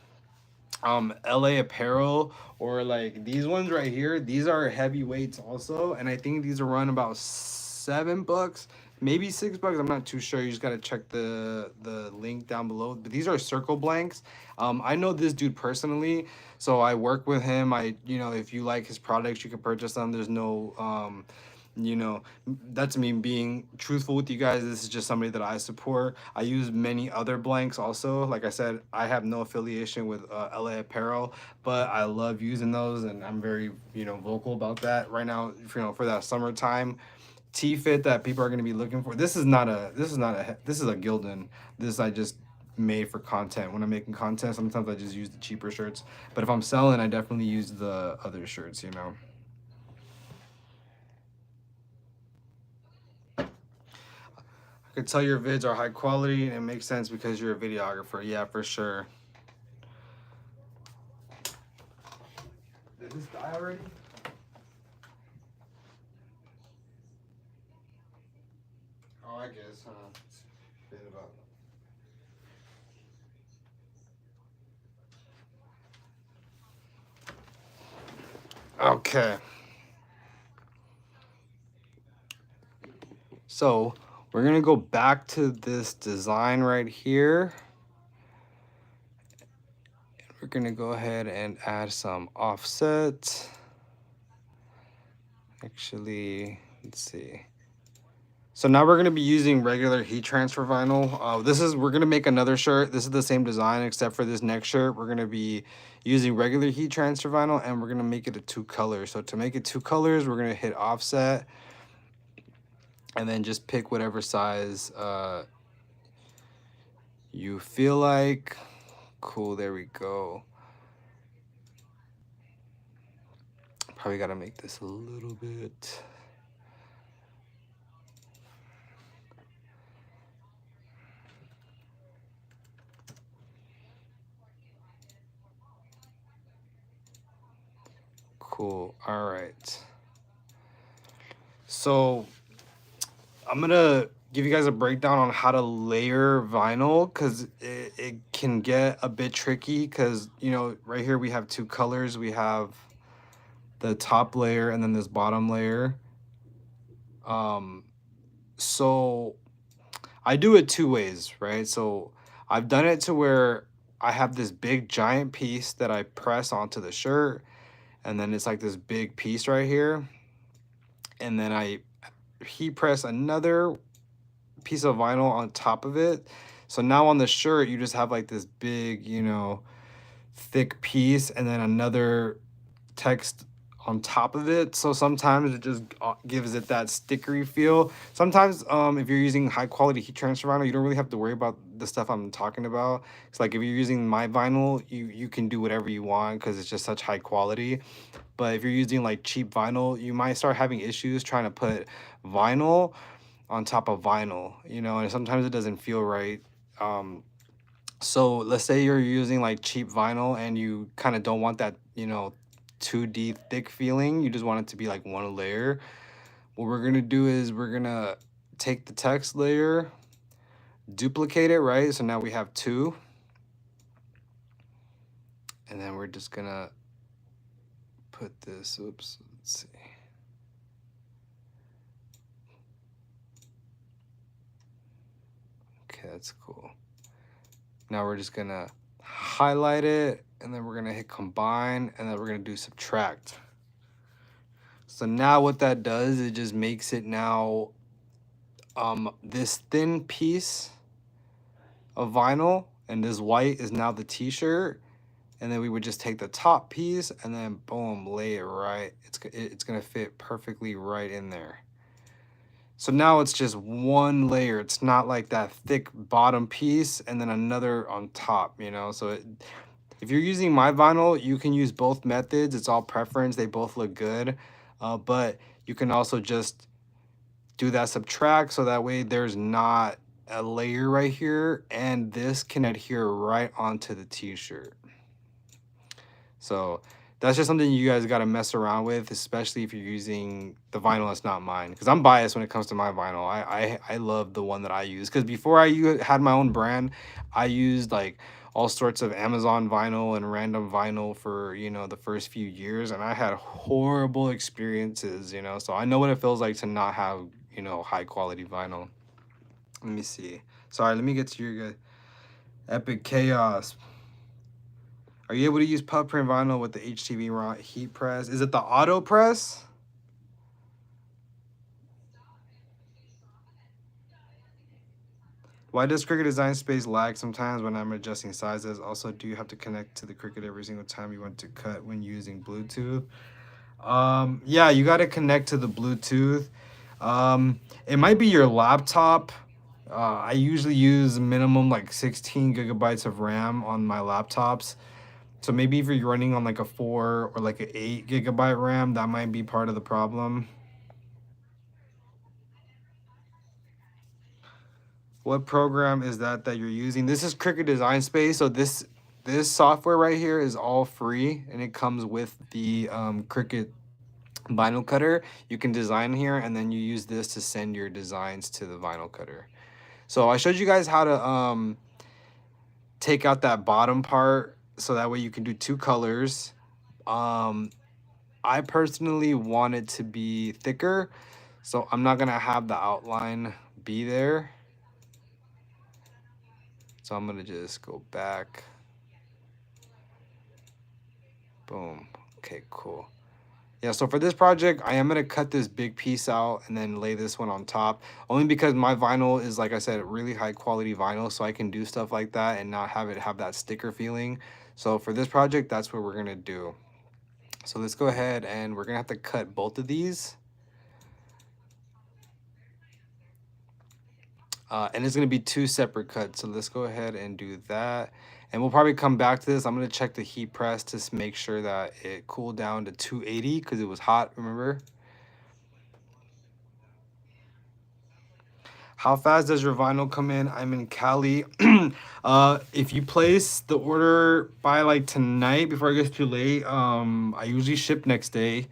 LA Apparel or like these ones right here. These are heavyweights also, and I think these are run about $7, maybe $6. I'm not too sure. You just gotta check the link down below. But these are circle blanks. I know this dude personally, so I work with him. If you like his products, you can purchase them. There's no that's me being truthful with you guys. This is just somebody that I support. I use many other blanks also. Like I said, I have no affiliation with LA Apparel, but I love using those, and I'm very vocal about that right now. For that summertime T fit that people are going to be looking for. This is a Gildan. This I just made for content. When I'm making content, sometimes I just use the cheaper shirts, but if I'm selling, I definitely use the other shirts. I could tell your vids are high quality and it makes sense because you're a videographer. Yeah, for sure. Did this die already? Oh, I guess, huh? It's been about. Okay. So we're gonna go back to this design right here. We're gonna go ahead and add some offset. Actually, let's see. So now we're gonna be using regular heat transfer vinyl. We're gonna make another shirt. This is the same design except for this next shirt. We're gonna be using regular heat transfer vinyl and we're gonna make it a 2 colors. So to make it 2 colors, we're gonna hit offset and then just pick whatever size you feel like. Cool, there we go. Probably gotta make this a little bit. Cool, all right. So I'm gonna give you guys a breakdown on how to layer vinyl because it can get a bit tricky because right here we have 2 colors. We have the top layer and then this bottom layer. So I do it 2 ways, right? So I've done it to where I have this big giant piece that I press onto the shirt, and then it's like this big piece right here, and then I heat press another piece of vinyl on top of it. So now on the shirt, you just have like this big, thick piece and then another text on top of it. So sometimes it just gives it that stickery feel. Sometimes if you're using high quality heat transfer vinyl, you don't really have to worry about the stuff I'm talking about. It's like if you're using my vinyl, you can do whatever you want because it's just such high quality. But if you're using like cheap vinyl, you might start having issues trying to put vinyl on top of vinyl, you know, and sometimes it doesn't feel right. Um, so let's say you're using like cheap vinyl and you kind of don't want that, you know, 2D thick feeling. You just want it to be like one layer. What we're gonna do is we're gonna take the text layer, duplicate it, right? So now we have two. And then we're just gonna put this, oops, let's see. Okay, that's cool. Now we're just gonna highlight it and then we're gonna hit combine and then we're gonna do subtract. So now what that does, it just makes it now this thin piece of vinyl and this white is now the t-shirt, and then we would just take the top piece and then boom, lay it right. It's gonna fit perfectly right in there. So now it's just one layer. It's not like that thick bottom piece and then another on top, you know? So if you're using my vinyl, you can use both methods. It's all preference. They both look good. But you can also just do that subtract so that way there's not a layer right here and this can adhere right onto the t-shirt. So that's just something you guys got to mess around with, especially if you're using the vinyl that's not mine. Because I'm biased when it comes to my vinyl. I love the one that I use. Because before had my own brand, I used like all sorts of Amazon vinyl and random vinyl for, you know, the first few years. And I had horrible experiences, you know. So I know what it feels like to not have, you know, high quality vinyl. Let me see. Sorry, let me get to your Epic Chaos. Are you able to use puff print vinyl with the HTV heat press? Is it the auto press? Why does Cricut Design Space lag sometimes when I'm adjusting sizes? Also, do you have to connect to the Cricut every single time you want to cut when using Bluetooth? Yeah, you got to connect to the Bluetooth. It might be your laptop. I usually use minimum like 16 gigabytes of RAM on my laptops. So maybe if you're running on like a 4 or like an 8 gigabyte RAM, that might be part of the problem. What program is that you're using? This is Cricut Design Space. So this software right here is all free and it comes with the Cricut vinyl cutter. You can design here and then you use this to send your designs to the vinyl cutter. So I showed you guys how to take out that bottom part so that way you can do two colors. I personally want it to be thicker, so I'm not gonna have the outline be there. So I'm gonna just go back. Boom. Okay, cool. Yeah, so for this project, I am gonna cut this big piece out and then lay this one on top. Only because my vinyl is, like I said, really high quality vinyl, so I can do stuff like that and not have it have that sticker feeling. So for this project, that's what we're gonna do. So let's go ahead and we're gonna have to cut both of these. And it's going to be two separate cuts. So let's go ahead and do that. And we'll probably come back to this. I'm going to check the heat press to make sure that it cooled down to 280 because it was hot, remember? How fast does your vinyl come in? I'm in Cali. If you place the order by like tonight before it gets too late, I usually ship next day.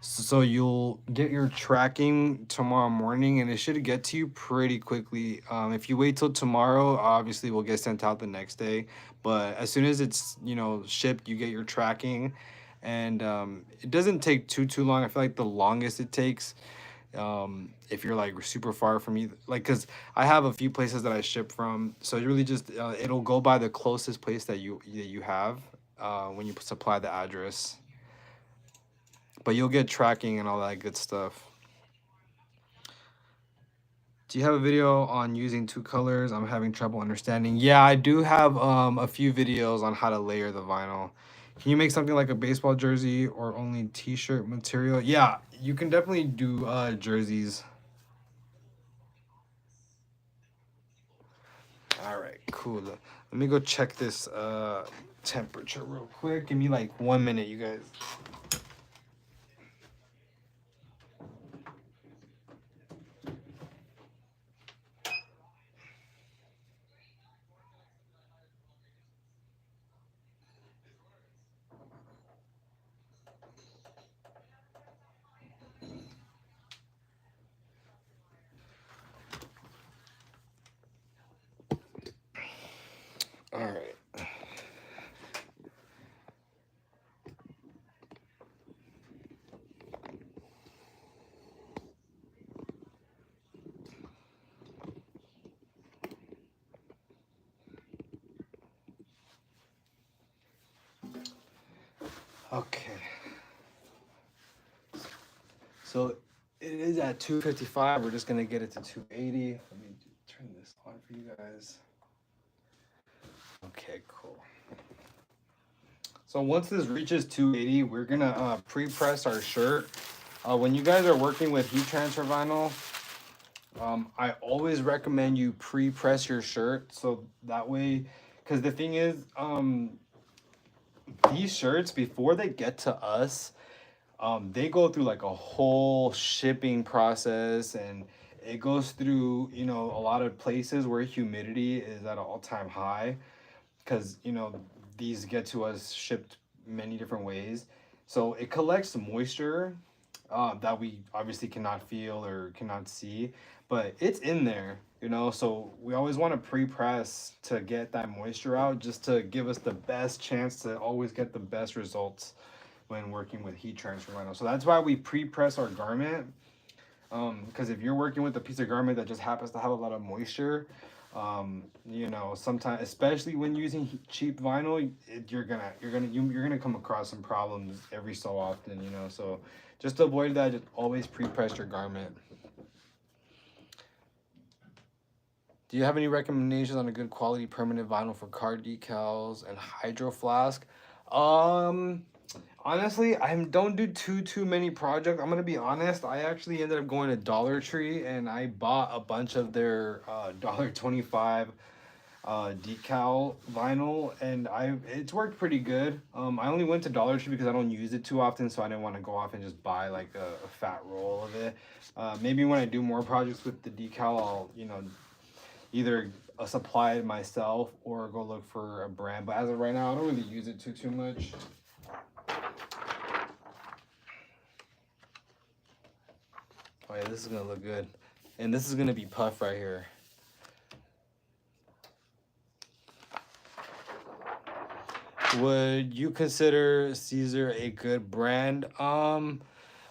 So you'll get your tracking tomorrow morning and it should get to you pretty quickly. If you wait till tomorrow, obviously we'll get sent out the next day. But as soon as it's, you know, shipped, you get your tracking. And it doesn't take too long. I feel like the longest it takes, if you're like super far from me, like, because I have a few places that I ship from. So it really just, it'll go by the closest place that you have when you supply the address. But you'll get tracking and all that good stuff. Do you have a video on using two colors? I'm having trouble understanding. Yeah, I do have a few videos on how to layer the vinyl. Can you make something like a baseball jersey or only t-shirt material? Yeah, you can definitely do jerseys. All right. Cool. Let me go check this temperature real quick. Give me like 1 minute, you guys. All right. Okay. So it is at 255. We're just gonna get it to 280. Let me turn this on for you guys. Okay, cool. So once this reaches 280, we're gonna pre-press our shirt. When you guys are working with heat transfer vinyl, I always recommend you pre-press your shirt so that way, because the thing is, these shirts before they get to us, they go through like a whole shipping process, and it goes through, you know, a lot of places where humidity is at an all-time high, because, you know, these get to us shipped many different ways. So it collects moisture that we obviously cannot feel or cannot see, but it's in there, you know. So we always want to pre-press to get that moisture out, just to give us the best chance to always get the best results when working with heat transfer vinyl. So that's why we pre-press our garment. Because if you're working with a piece of garment that just happens to have a lot of moisture, you know, sometimes, especially when using cheap vinyl, you're gonna come across some problems every so often, you know. So just to avoid that, just always pre-press your garment. Do you have any recommendations on a good quality permanent vinyl for car decals and hydro flask? Um, Honestly, I don't do too many projects. I'm gonna be honest. I actually ended up going to Dollar Tree and I bought a bunch of their $1.25 decal vinyl, and it's worked pretty good. I only went to Dollar Tree because I don't use it too often, so I didn't want to go off and just buy like a fat roll of it. Maybe when I do more projects with the decal, I'll, you know, either supply it myself or go look for a brand. But as of right now, I don't really use it too much. Oh yeah, this is gonna look good. And this is gonna be puff right here. Would you consider Caesar a good brand?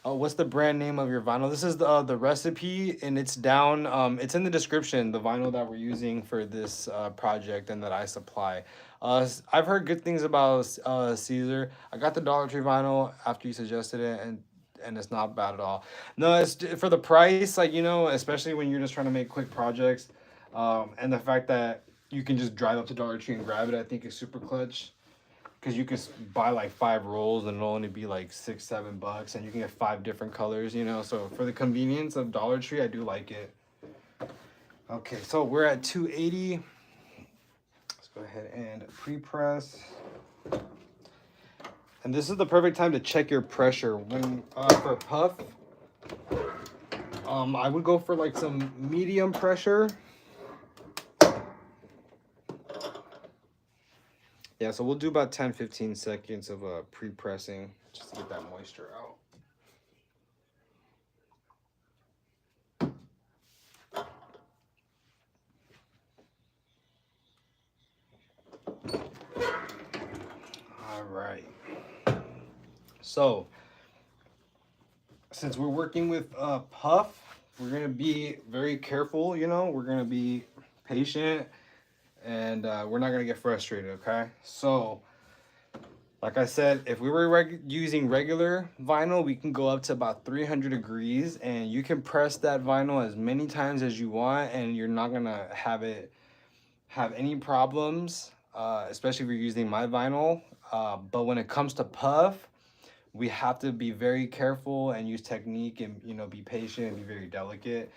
What's the brand name of your vinyl? This is the recipe, and it's down. It's in the description. The vinyl that we're using for this project and that I supply. I've heard good things about Caesar. I got the Dollar Tree vinyl after you suggested it, and it's not bad at all. No, it's for the price, like, you know, especially when you're just trying to make quick projects, and the fact that you can just drive up to Dollar Tree and grab it, I think is super clutch. Because you could buy like 5 rolls and it'll only be like $6-7, and you can get 5 different colors, you know. So for the convenience of Dollar Tree, I do like it. Okay, so we're at 280. Let's go ahead and pre-press. And this is the perfect time to check your pressure. When for puff, I would go for like some medium pressure. Yeah, so we'll do about 10-15 seconds of pre-pressing just to get that moisture out. All right. So, since we're working with puff, we're gonna be very careful, you know, we're gonna be patient, and we're not gonna get frustrated, okay? So, like I said, if we were using regular vinyl, we can go up to about 300 degrees, and you can press that vinyl as many times as you want, and you're not gonna have any problems, especially if you're using my vinyl. But when it comes to puff, we have to be very careful and use technique, and, you know, be patient and be very delicate.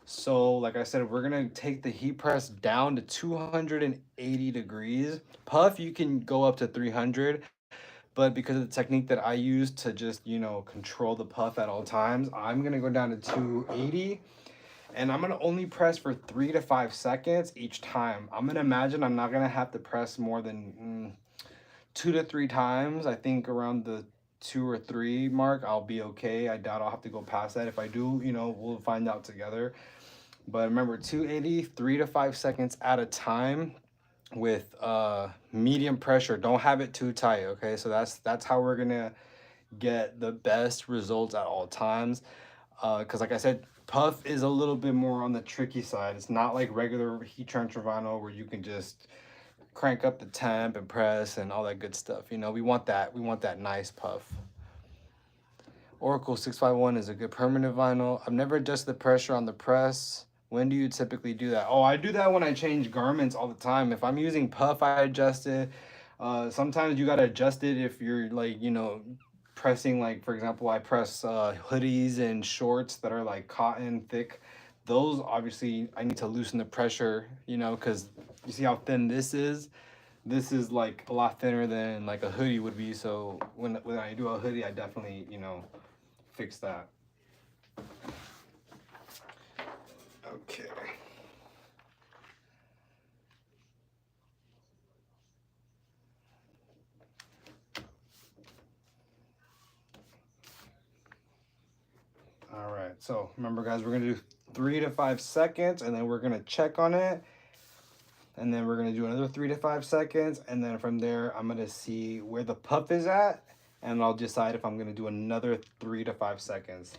So like I said, we're gonna take the heat press down to 280 degrees. Puff, you can go up to 300, but because of the technique that I use to just, you know, control the puff at all times, I'm gonna go down to 280, and I'm gonna only press for 3 to 5 seconds each time. I'm gonna imagine I'm not gonna have to press more than 2 to 3 times. I think around the 2 or 3 mark, I'll be okay. I doubt I'll have to go past that. If I do, you know, we'll find out together. But remember, 280, 3 to 5 seconds at a time with medium pressure. Don't have it too tight, okay? So that's how we're gonna get the best results at all times. Because like I said, puff is a little bit more on the tricky side. It's not like regular heat transfer vinyl where you can just crank up the temp and press and all that good stuff. You know, we want that nice puff. Oracle 651 is a good permanent vinyl. I've never adjusted the pressure on the press. When do you typically do that? Oh, I do that when I change garments all the time. If I'm using puff, I adjust it. Sometimes you gotta adjust it if you're like, you know, pressing, like for example, I press hoodies and shorts that are like cotton thick. Those obviously I need to loosen the pressure, you know, because you see how thin this is. This is like a lot thinner than like a hoodie would be. So when I do a hoodie, I definitely, you know, fix that. Okay. All right. So remember, guys, we're gonna do 3 to 5 seconds, and then we're gonna check on it, and then we're gonna do another 3 to 5 seconds, and then from there, I'm gonna see where the puff is at, and I'll decide if I'm gonna do another 3 to 5 seconds.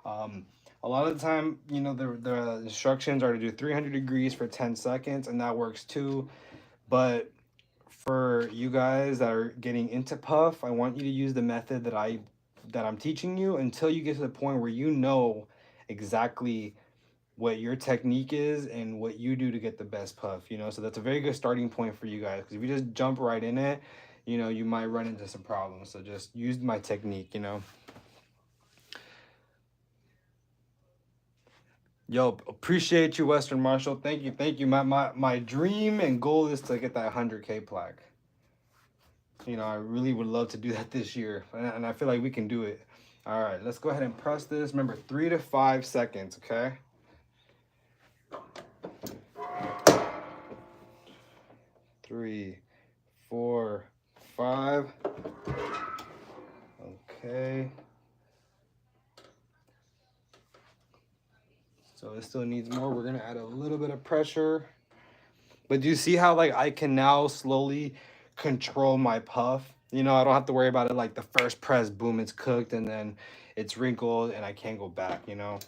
Um, a lot of the time, you know, the instructions are to do 300 degrees for 10 seconds, and that works too. But for you guys that are getting into puff, I want you to use the method that I'm teaching you until you get to the point where you know exactly what your technique is and what you do to get the best puff, you know? So that's a very good starting point for you guys, because if you just jump right in it, you know, you might run into some problems. So just use my technique, you know? Yo, appreciate you, Western Marshall. Thank you, thank you. My dream and goal is to get that 100K plaque. You know, I really would love to do that this year, and I feel like we can do it. All right, let's go ahead and press this. Remember, 3 to 5 seconds, okay? 3, 4, 5. Okay. So it still needs more. We're gonna add a little bit of pressure. But do you see how like I can now slowly control my puff? You know, I don't have to worry about it like the first press, boom, it's cooked, and then it's wrinkled and I can't go back, you know?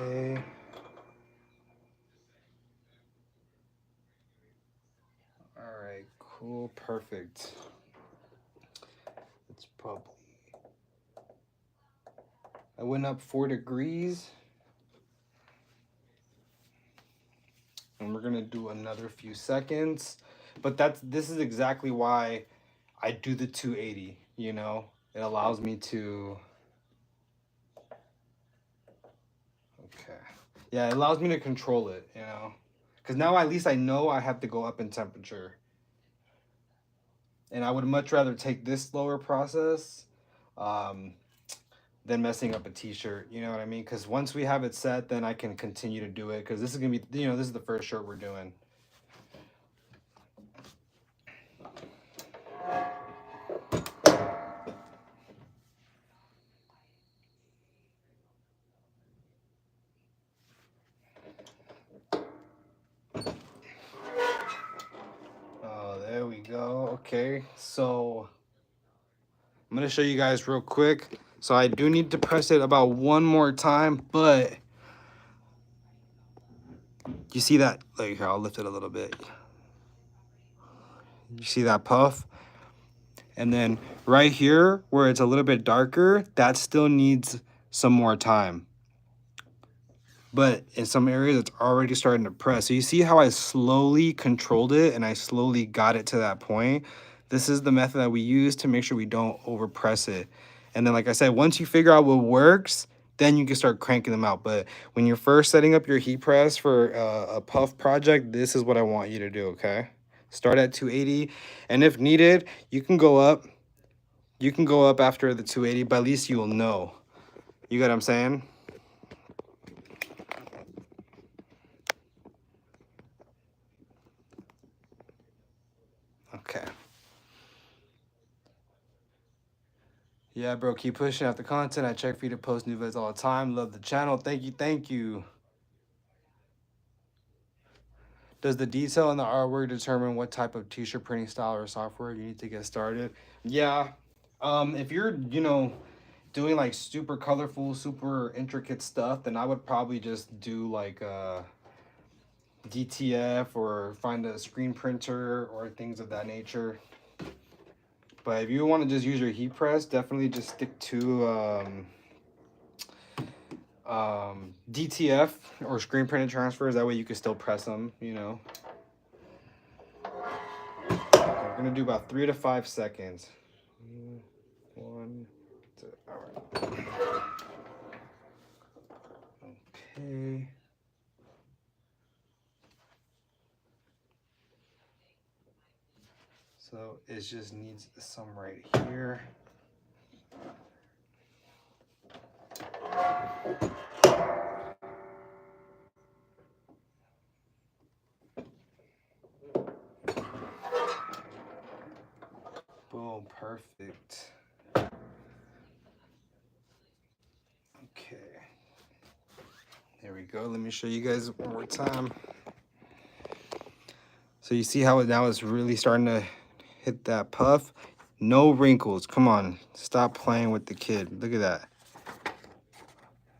Okay. All right, cool, perfect. It's probably, I went up 4 degrees, and we're gonna do another few seconds. But this is exactly why I do the 280, you know? It allows me to, okay. Yeah, it allows me to control it, you know? Because now at least I know I have to go up in temperature. And I would much rather take this slower process um, than messing up a t-shirt, you know what I mean? Because once we have it set, then I can continue to do it. Because this is going to be, you know, this is the first shirt we're doing. Oh, there we go. Okay, so I'm going to show you guys real quick. So I do need to press it about one more time, but you see that? Like, here, I'll lift it a little bit. You see that puff? And then right here, where it's a little bit darker, that still needs some more time. But in some areas, it's already starting to press. So you see how I slowly controlled it and I slowly got it to that point? This is the method that we use to make sure we don't overpress it. And then, like I said, once you figure out what works, then you can start cranking them out. But when you're first setting up your heat press for a puff project, this is what I want you to do, okay? Start at 280, and if needed, you can go up. You can go up after the 280, but at least you'll know. You get what I'm saying? Okay. Yeah, bro, keep pushing out the content. I check for you to post new videos all the time. Love the channel. Thank you, thank you. Does the detail in the artwork determine what type of t-shirt printing style or software you need to get started? Yeah. If you're, doing like super colorful, super intricate stuff, then I would probably just do like DTF or find a screen printer or things of that nature. But if you want to just use your heat press, definitely just stick to DTF or screen printed transfers. That way you can still press them, Okay, we're gonna do about 3 to 5 seconds. 1, 2, all right. Okay. So it just needs some right here. Boom, perfect. Okay. There we go. Let me show you guys one more time. So you see how now it's really starting to hit that puff. No wrinkles. Come on. Stop playing with the kid. Look at that.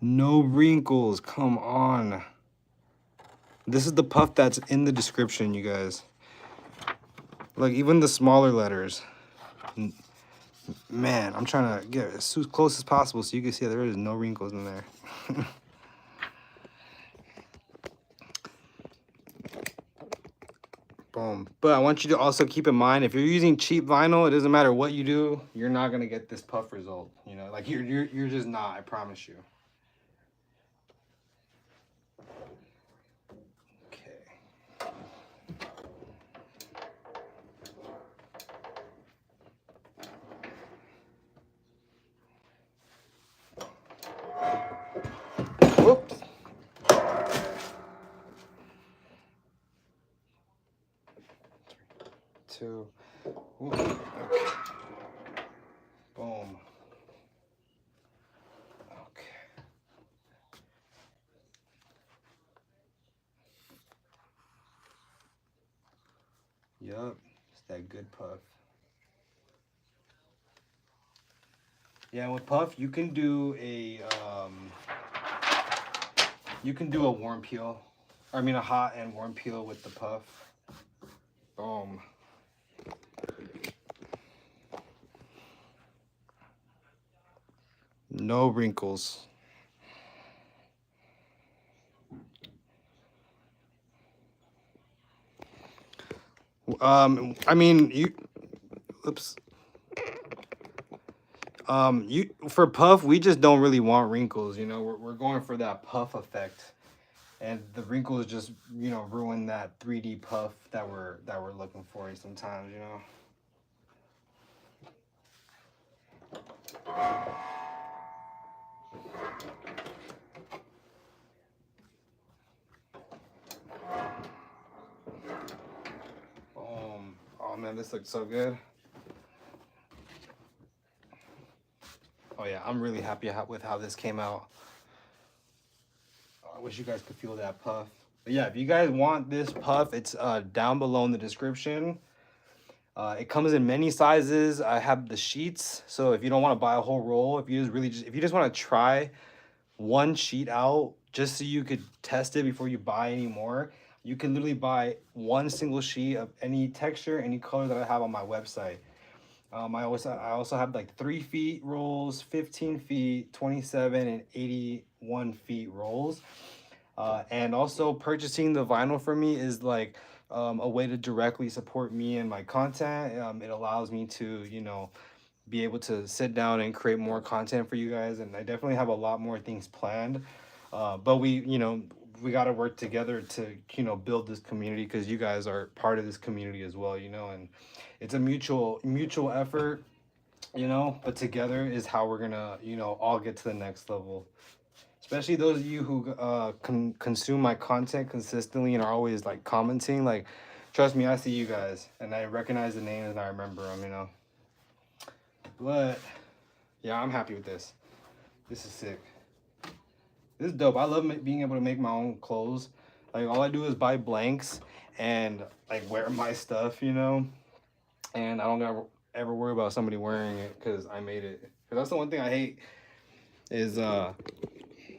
No wrinkles. Come on. This is the puff that's in the description, you guys. Like, even the smaller letters. Man, I'm trying to get as close as possible so you can see there is no wrinkles in there. Boom. But I want you to also keep in mind, if you're using cheap vinyl, it doesn't matter what you do, you're not gonna get this puff result. Like you're just not. I promise you. Okay. Whoops. 2. Ooh, okay. Boom. Okay. Yup, it's that good puff. Yeah, with puff, you can do a warm peel. I mean, a hot and warm peel with the puff. Boom. No wrinkles. I mean, oops. For puff, we just don't really want wrinkles, we're going for that puff effect. And the wrinkles just, ruin that 3D puff that we're looking for sometimes, Oh man, this looks so good. Oh yeah, I'm really happy with how this came out. I wish you guys could feel that puff. But yeah, if you guys want this puff, it's down below in the description. It comes in many sizes. I have the sheets, so if you don't want to buy a whole roll, if you just want to try one sheet out just so you could test it before you buy any more, you can literally buy one single sheet of any texture, any color that I have on my website. I also have like 3 feet rolls, 15 feet, 27 and 81 feet rolls. And also purchasing the vinyl for me is like a way to directly support me and my content. It allows me to, you know, be able to sit down and create more content for you guys. And I definitely have a lot more things planned. But we, you know, we got to work together to, you know, build this community, because you guys are part of this community as well, you know, and it's a mutual effort, you know, but together is how we're gonna, you know, all get to the next level. Especially those of you who consume my content consistently and are always like commenting, like, trust me, I see you guys and I recognize the names and I remember them, you know. But yeah, I'm happy with this. This is sick. This is dope. I love being able to make my own clothes. Like, all I do is buy blanks and like wear my stuff, you know. And I don't ever worry about somebody wearing it because I made it. 'Cause that's the one thing I hate is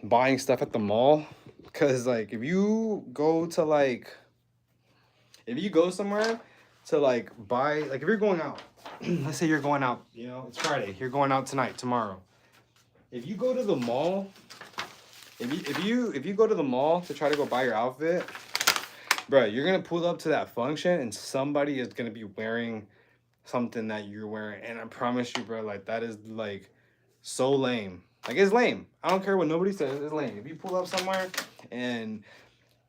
buying stuff at the mall. Because like if you go to like, if you go somewhere to like buy, like if you're going out, let's say you're going out, you know, it's Friday, you're going out tonight, tomorrow. If you go to the mall, if you go to the mall to try to go buy your outfit, bro, you're gonna pull up to that function and somebody is gonna be wearing something that you're wearing, and I promise you, bro, like that is like so lame. Like, it's lame. I don't care what nobody says, it's lame. If you pull up somewhere and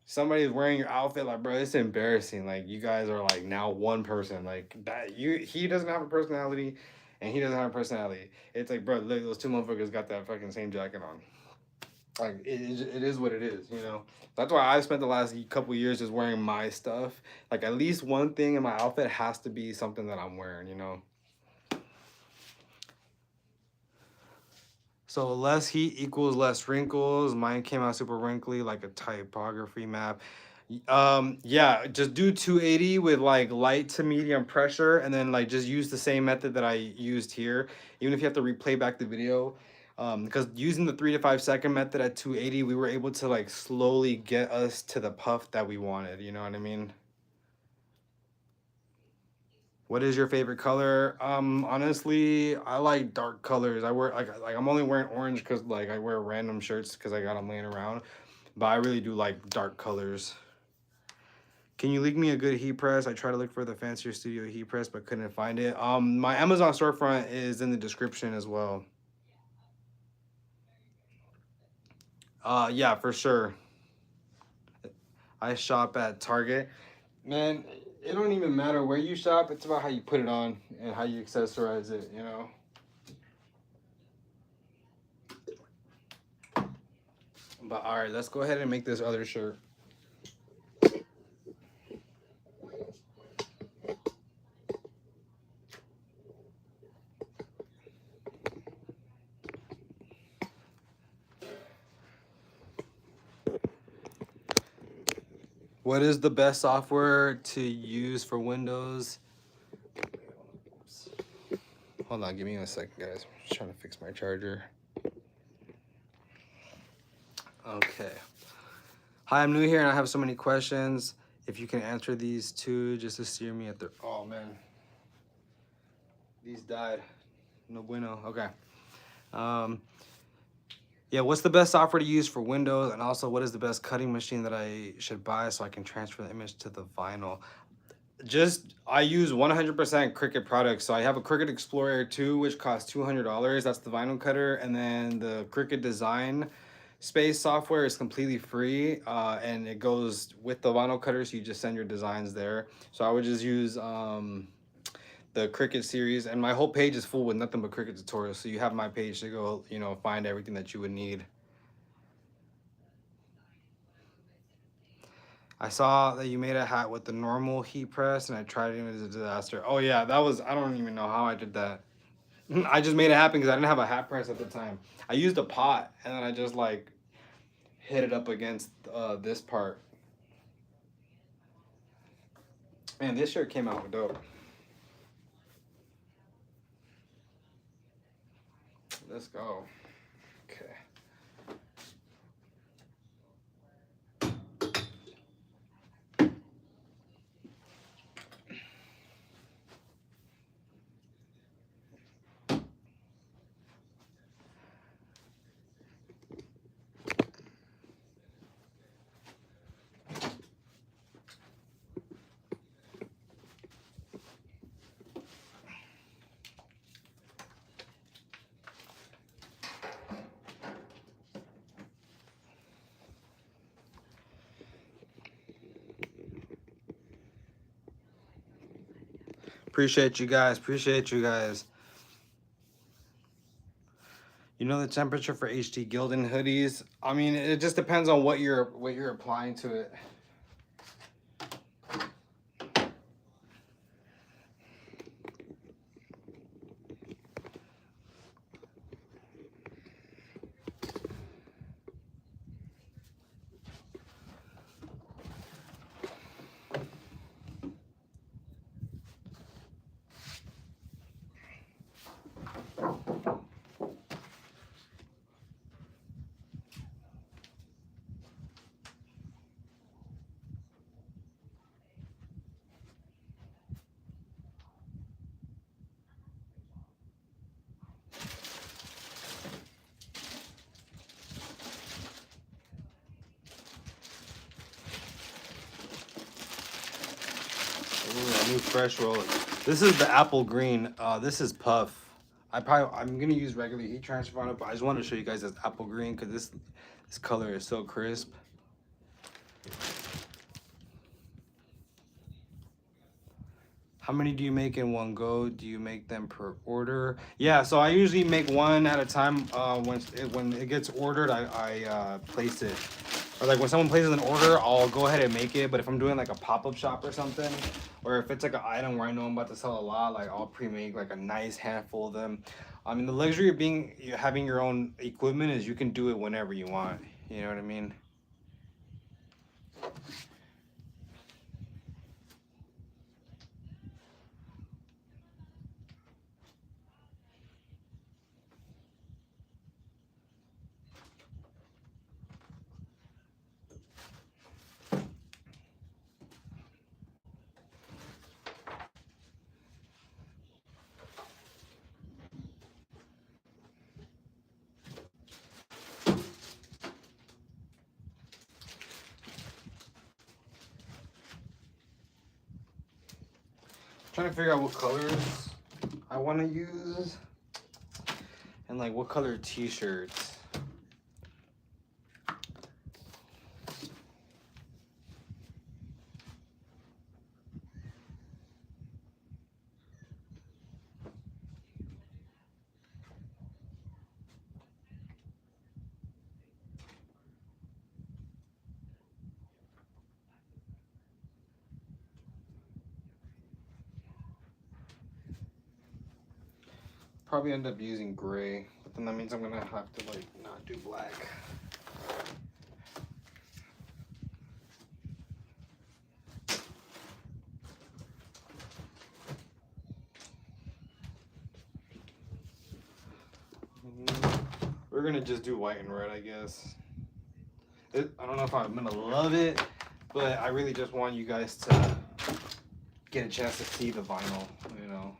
somebody's wearing your outfit, like, bro, it's embarrassing. Like, you guys are like now one person. Like that, he doesn't have a personality, and he doesn't have a personality. It's like, bro, look, those two motherfuckers got that fucking same jacket on. Like, it is what it is, you know. That's why I've spent the last couple years just wearing my stuff. Like, at least one thing in my outfit has to be something that I'm wearing, you know. So less heat equals less wrinkles. Mine came out super wrinkly, like a typography map. Yeah, just do 280 with like light to medium pressure, and then like just use the same method that I used here, even if you have to replay back the video. Because using the 3 to 5 second method at 280, we were able to like slowly get us to the puff that we wanted. You know what I mean? What is your favorite color? Honestly, I like dark colors. I wear like I'm only wearing orange because like I wear random shirts because I got them laying around. But I really do like dark colors. Can you link me a good heat press? I tried to look for the fancier studio heat press but couldn't find it. My Amazon storefront is in the description as well. Yeah, for sure. I shop at Target. Man, it don't even matter where you shop. It's about how you put it on and how you accessorize it, you know? But all right, let's go ahead and make this other shirt. What is the best software to use for Windows? Hold on, give me a second, guys. I'm just trying to fix my charger. Okay. Hi, I'm new here and I have so many questions. If you can answer these two just to steer me at the... Oh, man. These died. No bueno. Okay. Yeah, what's the best software to use for Windows? And also, what is the best cutting machine that I should buy so I can transfer the image to the vinyl? I use 100% Cricut products. So I have a Cricut Explorer 2, which costs $200. That's the vinyl cutter. And then the Cricut Design Space software is completely free. And it goes with the vinyl cutter, so you just send your designs there. So I would just use the Cricut series, and my whole page is full with nothing but Cricut tutorials. So you have my page to go, you know, find everything that you would need. I saw that you made a hat with the normal heat press, and I tried it and it was a disaster. Oh yeah, that was, I don't even know how I did that. I just made it happen because I didn't have a hat press at the time. I used a pot, and then I just like hit it up against this part. Man, this shirt came out dope. Let's go. Okay. Appreciate you guys. Appreciate you guys. You know the temperature for HD Gildan hoodies? I mean, it just depends on what you're applying to it. Ooh, a new fresh roller. This is the apple green. This is puff. I'm gonna use regular heat transfer on it, but I just want to show you guys this apple green because this color is so crisp. How many do you make in one go? Do you make them per order? Yeah, so I usually make one at a time. When it gets ordered, I place it. Or like when someone places an order, I'll go ahead and make it. But if I'm doing like a pop-up shop or something, or if it's like an item where I know I'm about to sell a lot, like I'll pre-make like a nice handful of them. I mean, the luxury of having your own equipment is you can do it whenever you want. You know what I mean? Trying to figure out what colors I want to use and like what color t-shirts. Probably end up using gray, but then that means I'm gonna have to like not do black. We're gonna just do white and red, I guess. I don't know if I'm gonna love it, but I really just want you guys to get a chance to see the vinyl, you know.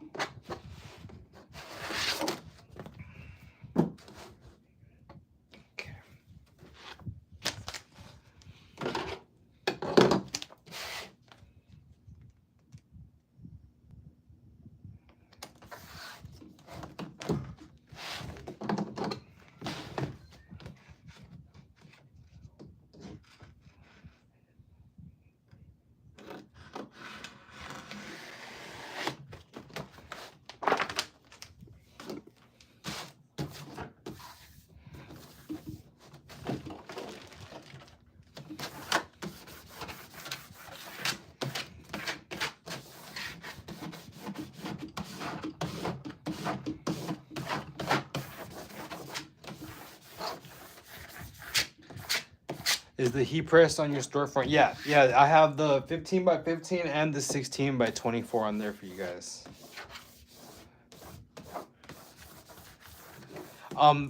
Is the heat press on your storefront? Yeah, yeah. I have the 15 by 15 and the 16 by 24 on there for you guys.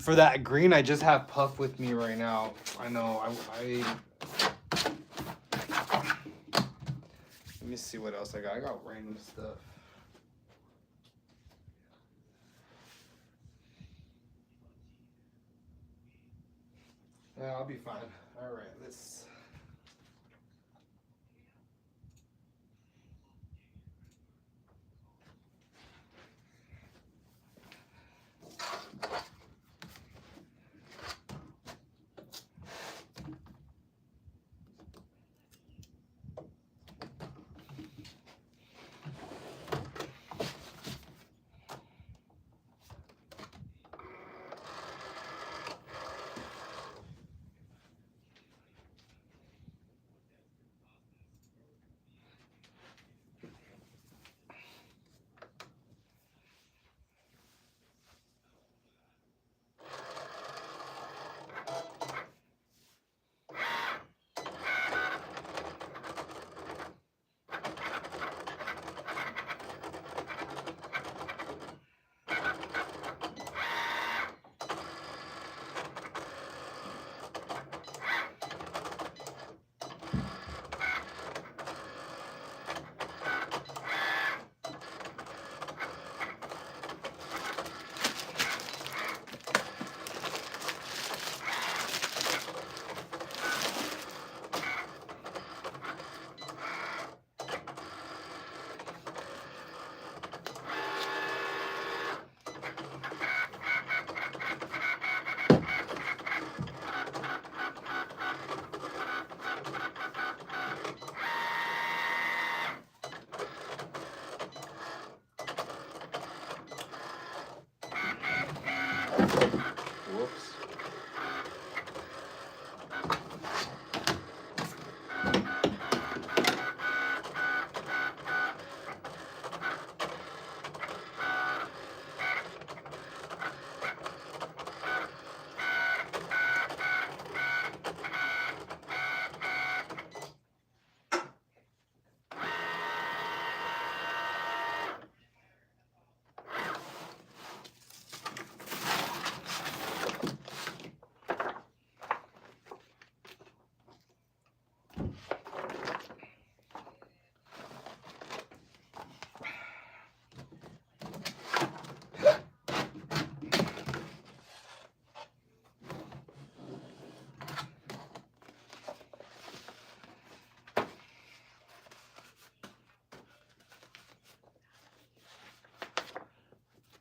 For that green, I just have Puff with me right now. I know. Let me see what else I got. I got random stuff. Yeah, I'll be fine. All right, let's.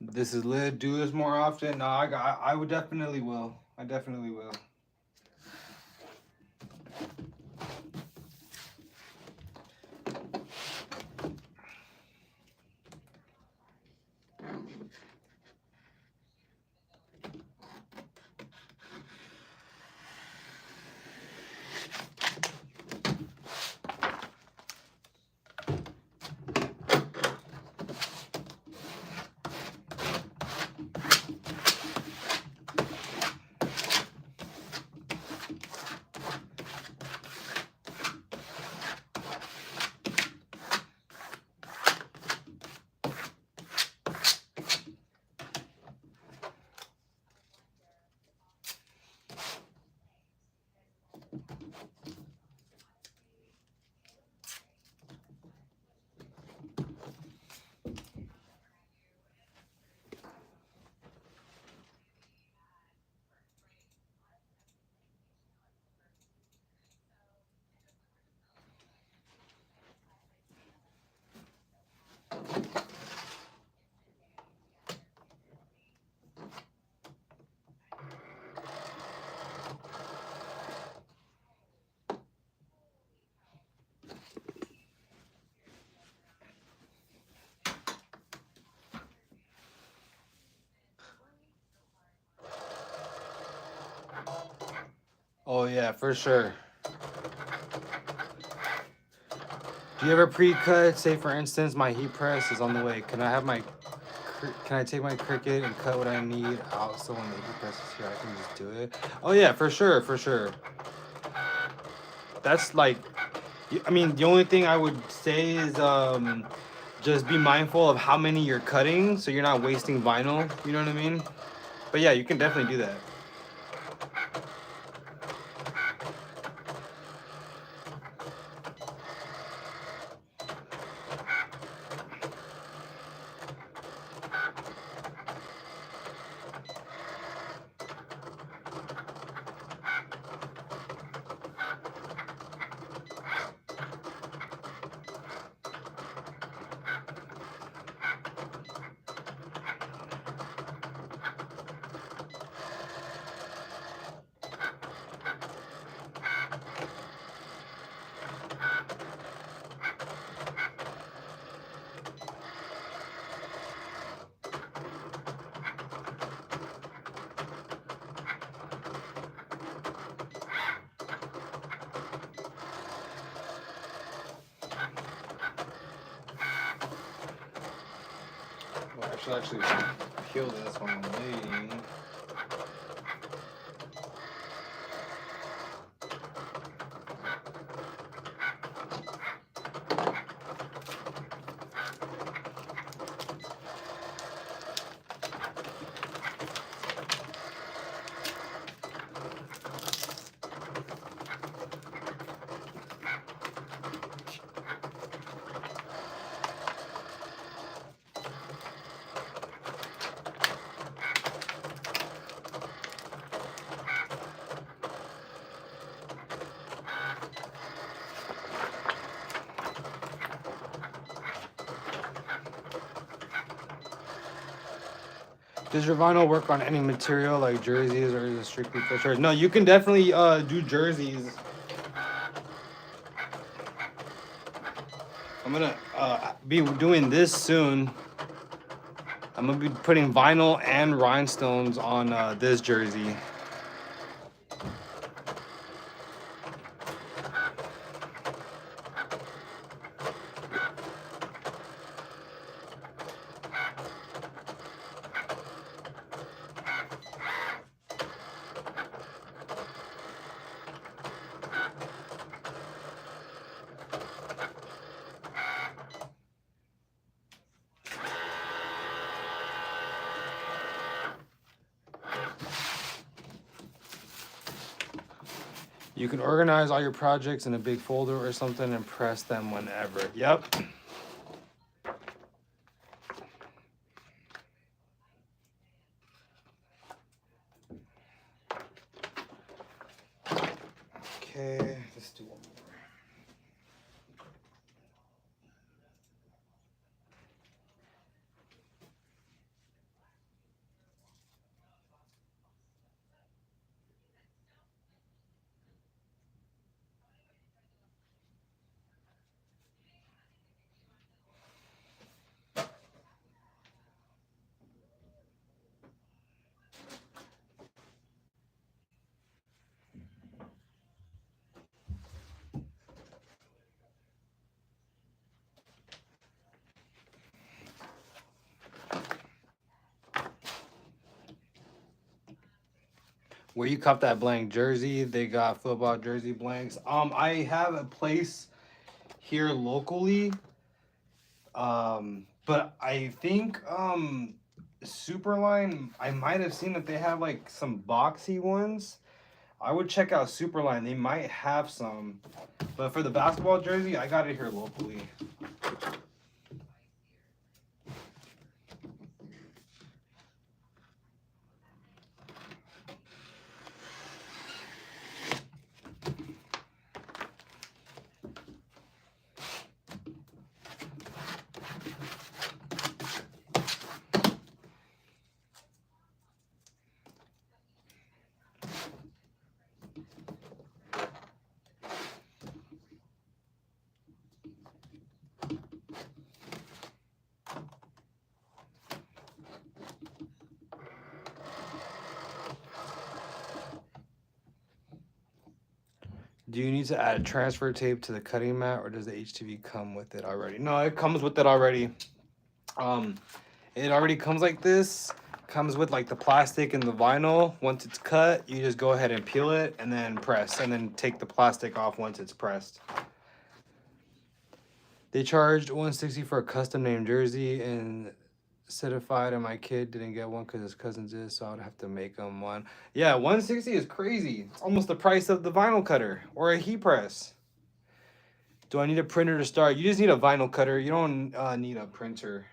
This is lit. Do this more often. No, I would definitely will. I definitely will. Oh yeah, for sure. Do you ever pre-cut? Say for instance, my heat press is on the way. Can I have my can I take my Cricut and cut what I need out so when the heat press is here, I can just do it? Oh yeah, for sure, for sure. That's like, I mean, the only thing I would say is just be mindful of how many you're cutting so you're not wasting vinyl. You know what I mean? But yeah, you can definitely do that. Well, I should actually peel this while I'm waiting. Does your vinyl work on any material like jerseys or is it strictly for shirts? No, you can definitely do jerseys. I'm gonna be doing this soon. I'm gonna be putting vinyl and rhinestones on this jersey. You can organize all your projects in a big folder or something and press them whenever. Yep. Okay, let's do one more. Where you cop that blank jersey, they got football jersey blanks. I have a place here locally. But I think Superline, I might have seen that they have like some boxy ones. I would check out Superline. They might have some. But for the basketball jersey, I got it here locally. Do you need to add transfer tape to the cutting mat, or does the HTV come with it already? No, it comes with it already. Um, it already comes like this. Comes with like the plastic and the vinyl. Once it's cut, you just go ahead and peel it and then press, and then take the plastic off once it's pressed. They charged 160 for a custom named jersey and certified, and my kid didn't get one because his cousins did, so I would have to make him one. Yeah, 160 is crazy. It's almost the price of the vinyl cutter or a heat press. Do I need a printer to start? You just need a vinyl cutter. You don't need a printer.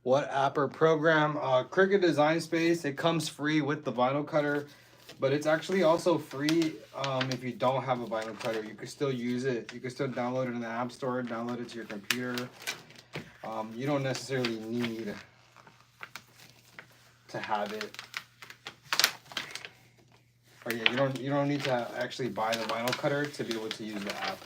What app or program? Cricut Design Space. It comes free with the vinyl cutter, but it's actually also free if you don't have a vinyl cutter. You can still use it. You can still download it in the App Store, download it to your computer. You don't necessarily need to have it. Or yeah, you don't need to actually buy the vinyl cutter to be able to use the app.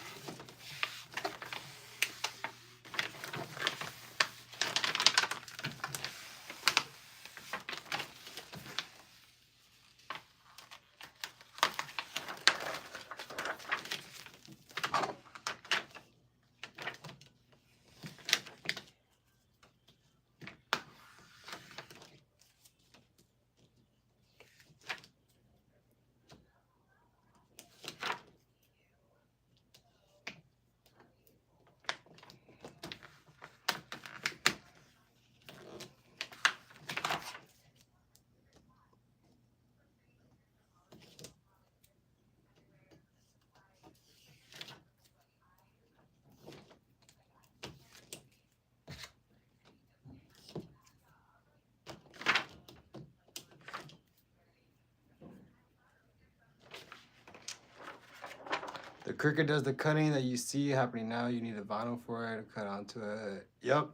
The Cricut does the cutting that you see happening now. You need a vinyl for it to cut onto it. Yep.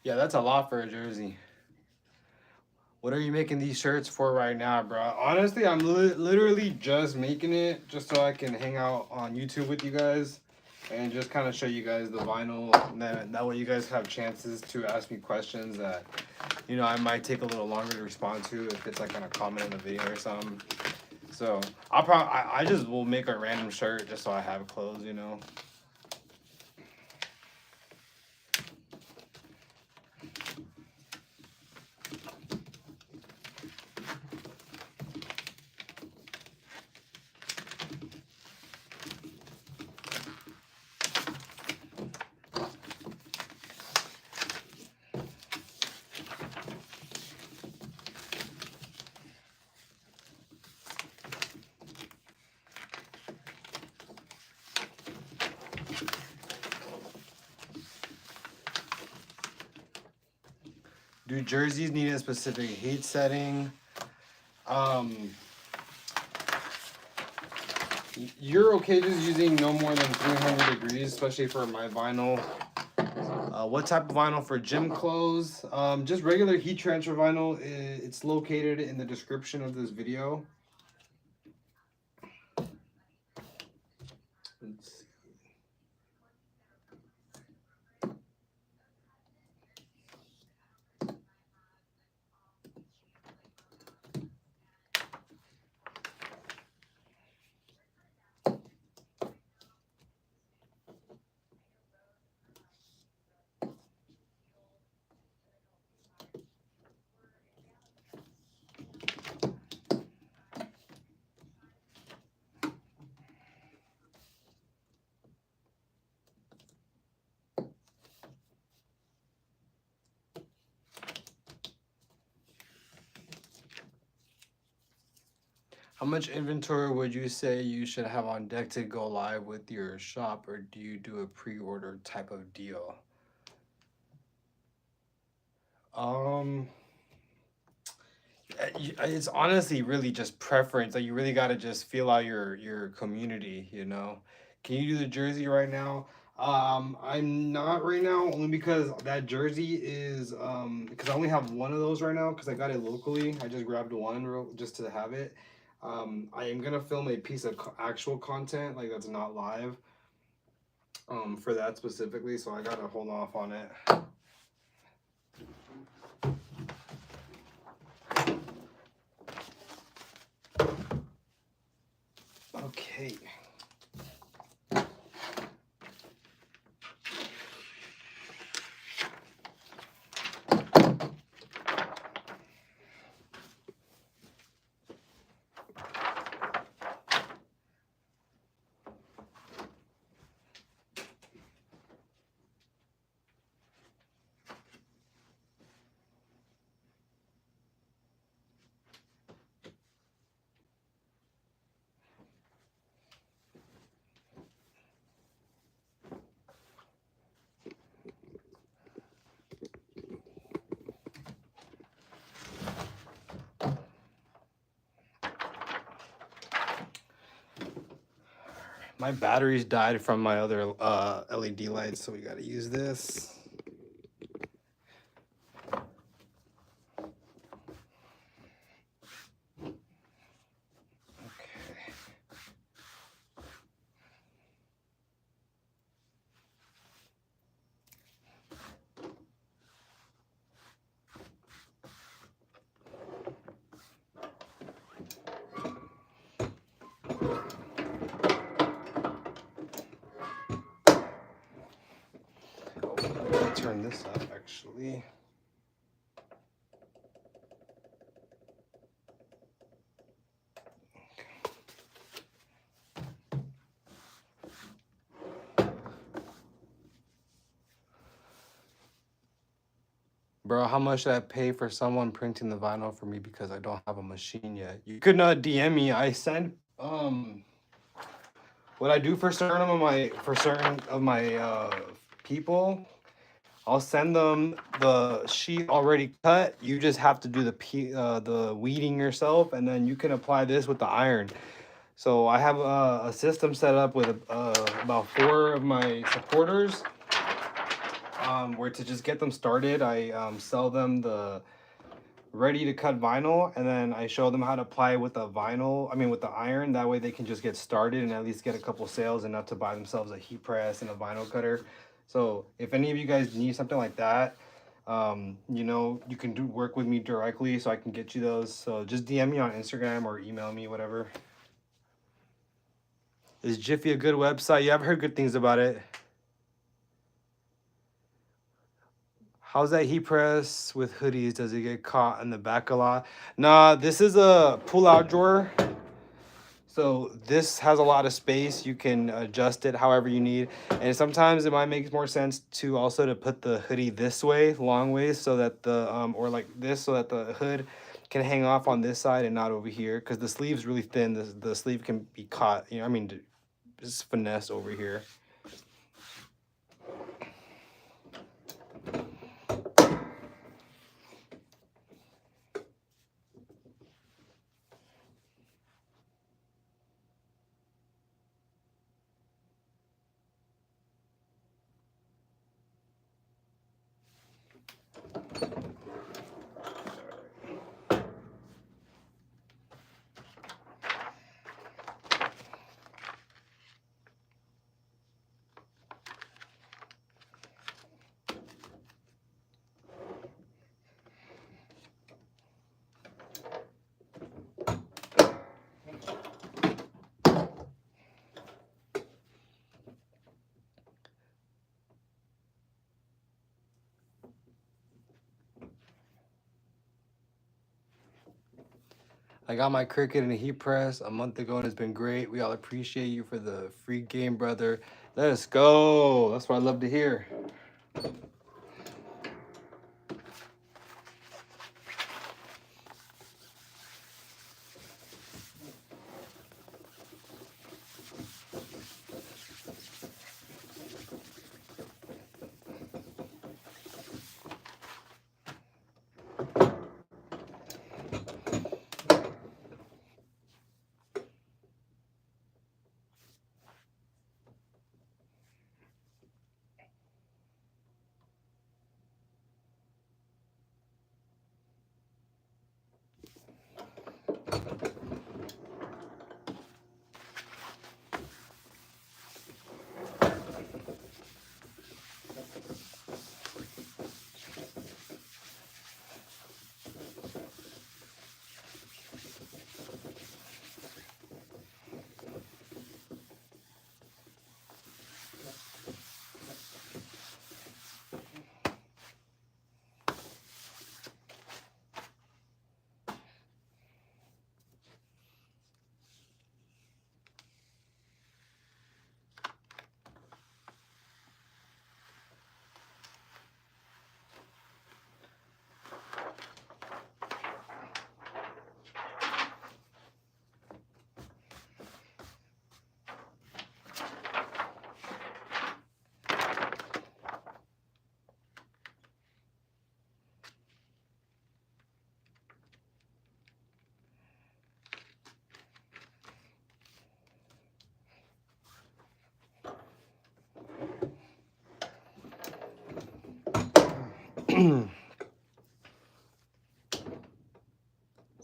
Yeah, that's a lot for a jersey. What are you making these shirts for right now, bro? Honestly, I'm literally just making it just so I can hang out on YouTube with you guys and just kind of show you guys the vinyl. And that way you guys have chances to ask me questions that, you know, I might take a little longer to respond to if it's like on a comment in the video or something. So I just will make a random shirt just so I have clothes, you know. Do jerseys need a specific heat setting? You're okay just using no more than 300 degrees, especially for my vinyl. What type of vinyl for gym clothes? Just regular heat transfer vinyl. It's located in the description of this video. Let's see. How much inventory would you say you should have on deck to go live with your shop, or do you do a pre-order type of deal? Um, it's honestly really just preference. Like you really got to just feel out your community, you know. Can you do the jersey right now? I'm not right now, only because that jersey is because I only have one of those right now because I got it locally. I just grabbed one just to have it. I am gonna film a piece of actual content like that's not live for that specifically, so I gotta hold off on it. Okay. My batteries died from my other LED lights, so we gotta use this. Okay. Turn this up actually. Bro, how much should I pay for someone printing the vinyl for me because I don't have a machine yet? You could not DM me. I send what I do for certain of my people. I'll send them the sheet already cut. You just have to do the weeding yourself, and then you can apply this with the iron. So I have a system set up with about 4 of my supporters. where to just get them started, I sell them the ready to cut vinyl, and then I show them how to apply with the vinyl, I mean with the iron. That way they can just get started and at least get a couple sales, enough to buy themselves a heat press and a vinyl cutter. So if any of you guys need something like that, you know, you can do work with me directly so I can get you those. So just DM me on Instagram or email me, whatever. Is Jiffy a good website? Yeah, I've heard good things about it. How's that heat press with hoodies? Does it get caught in the back a lot? Nah, this is a pull-out drawer. So this has a lot of space. You can adjust it however you need. And sometimes it might make more sense to also to put the hoodie this way, long ways, so that the, or like this, so that the hood can hang off on this side and not over here. Because the sleeve's really thin. The sleeve can be caught, you know, I mean, just finesse over here. I got my Cricut and a heat press a month ago and it's been great. We all appreciate you for the free game, brother. Let's go. That's what I love to hear.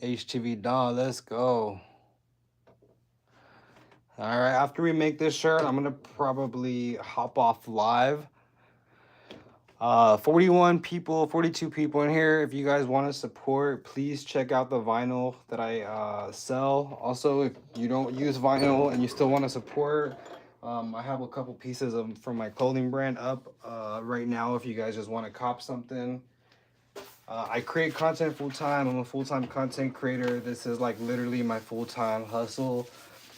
HTV Dawn, let's go. All right, after we make this shirt, I'm gonna probably hop off live. 41 people, 42 people in here. If you guys want to support, please check out the vinyl that I sell. Also, if you don't use vinyl and you still want to support, I have a couple pieces from my clothing brand up right now if you guys just want to cop something. I create content full-time. I'm a full-time content creator. This is like literally my full-time hustle.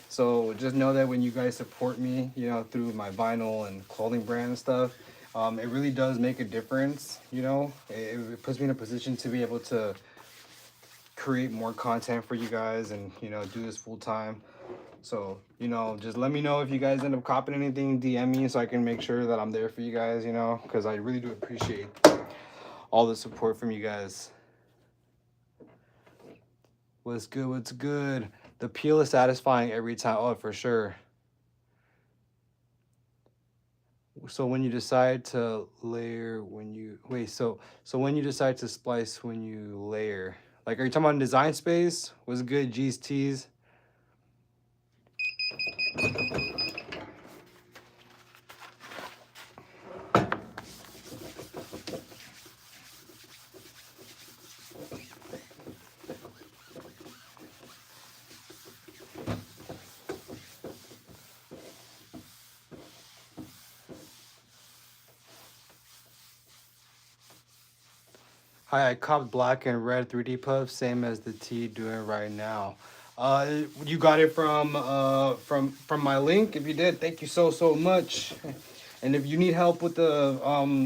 So just know that when you guys support me, you know, through my vinyl and clothing brand and stuff, it really does make a difference. You know, it puts me in a position to be able to create more content for you guys and, you know, do this full time. So, you know, just let me know if you guys end up copying anything, DM me so I can make sure that I'm there for you guys, you know, because I really do appreciate all the support from you guys. What's good? What's good? The peel is satisfying every time. Oh, for sure. So when you decide to layer, so when you decide to splice, when you layer, like, are you talking about design space? Was good, G's, T's? Hi, I copped black and red 3D puff, same as the T doing right now. You got it from my link. If you did, thank you so much. And if you need help with the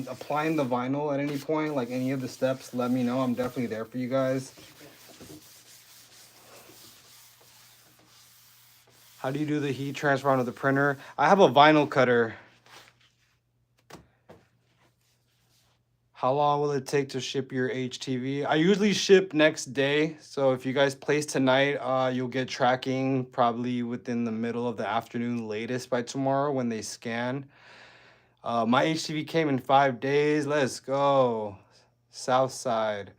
applying the vinyl at any point, like any of the steps, let me know. I'm definitely there for you guys. How do you do the heat transfer onto the printer? I have a vinyl cutter. How long will it take to ship your HTV? I usually ship next day. So if you guys place tonight, you'll get tracking probably within the middle of the afternoon, latest by tomorrow when they scan. My HTV came in 5 days. Let's go. South side.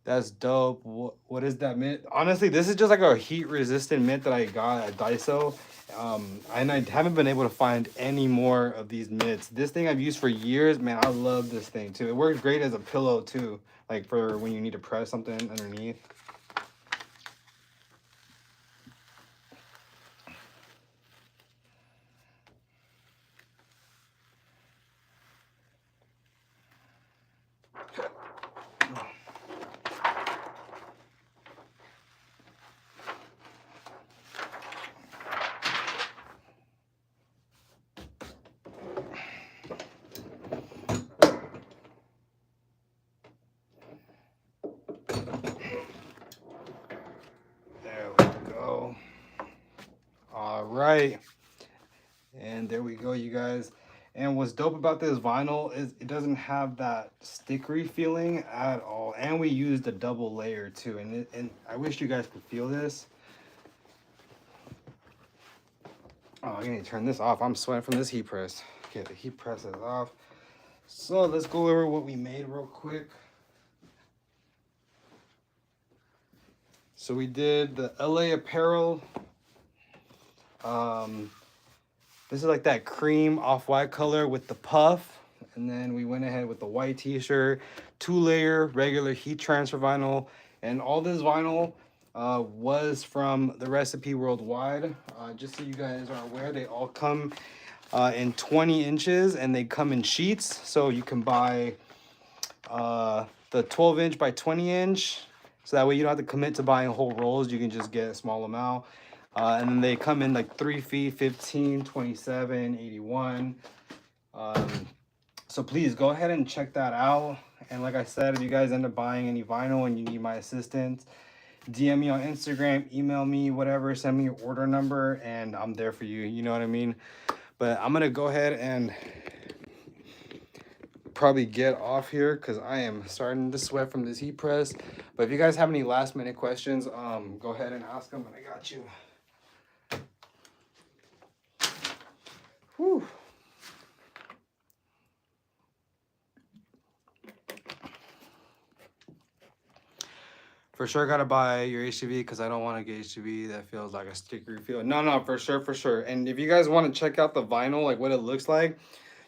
That's dope. What is that mint? Honestly, this is just like a heat resistant mint that I got at Daiso. And I haven't been able to find any more of these mitts. This thing I've used for years, man. I love this thing too. It works great as a pillow too, like for when you need to press something underneath. There we go. All right. And there we go, you guys. And what's dope about this vinyl is it doesn't have that stickery feeling at all. And we used a double layer too. And I wish you guys could feel this. Oh, I need to turn this off. I'm sweating from this heat press. Okay, the heat press is off. So let's go over what we made real quick. So we did the LA apparel. This is like that cream off-white color with the puff. And then we went ahead with the white t-shirt, 2-layer regular heat transfer vinyl. And all this vinyl was from the Recipe Worldwide. Just so you guys are aware, they all come in 20 inches and they come in sheets. So you can buy the 12-inch by 20-inch. So that way you don't have to commit to buying whole rolls. You can just get a small amount. And then they come in like 3 feet, 15, 27, 81. So please go ahead and check that out. And like I said, if you guys end up buying any vinyl and you need my assistance, DM me on Instagram, email me, whatever, send me your order number, and I'm there for you. You know what I mean? But I'm gonna go ahead and probably get off here because I am starting to sweat from this heat press. But if you guys have any last minute questions, go ahead and ask them, and I got you. Whew. For sure, gotta buy your HTV because I don't want to get HTV that feels like a stickery feel. No, for sure. And if you guys want to check out the vinyl, like what it looks like,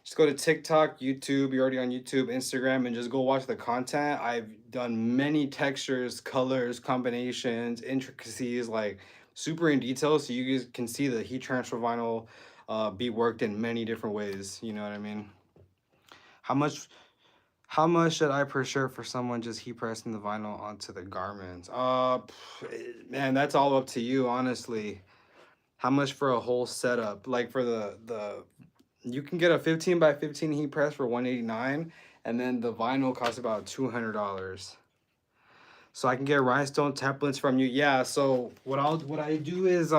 just go to TikTok, YouTube. You're already on YouTube, Instagram, and just go watch the content. I've done many textures, colors, combinations, intricacies, like super in detail, so you guys can see the heat transfer vinyl be worked in many different ways. You know what I mean? How much? How much should I per shirt for someone just heat pressing the vinyl onto the garments? Man, that's all up to you, honestly. How much for a whole setup? Like for the you can get a 15 by 15 heat press for 189, and then the vinyl costs about $200. So I can get rhinestone templates from you. Yeah, so what I do is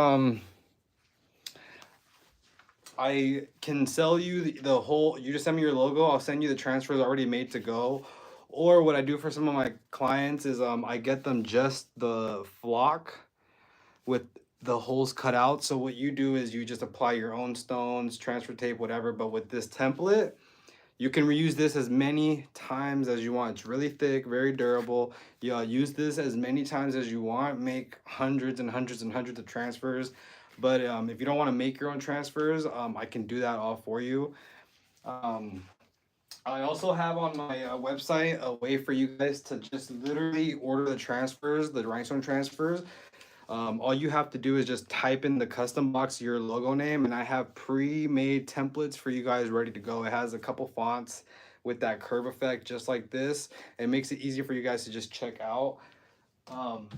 I can sell you the whole, you just send me your logo, I'll send you the transfers already made to go. Or what I do for some of my clients is I get them just the flock with the holes cut out. So what you do is you just apply your own stones, transfer tape, whatever. But with this template, you can reuse this as many times as you want. It's really thick, very durable. You use this as many times as you want. Make hundreds and hundreds and hundreds of transfers. But if you don't want to make your own transfers, I can do that all for you. Um, I also have on my website a way for you guys to just literally order the transfers, the rhinestone transfers. All you have to do is just type in the custom box your logo name, and I have pre-made templates for you guys ready to go. It has a couple fonts with that curve effect just like this. It makes it easy for you guys to just check out. Um,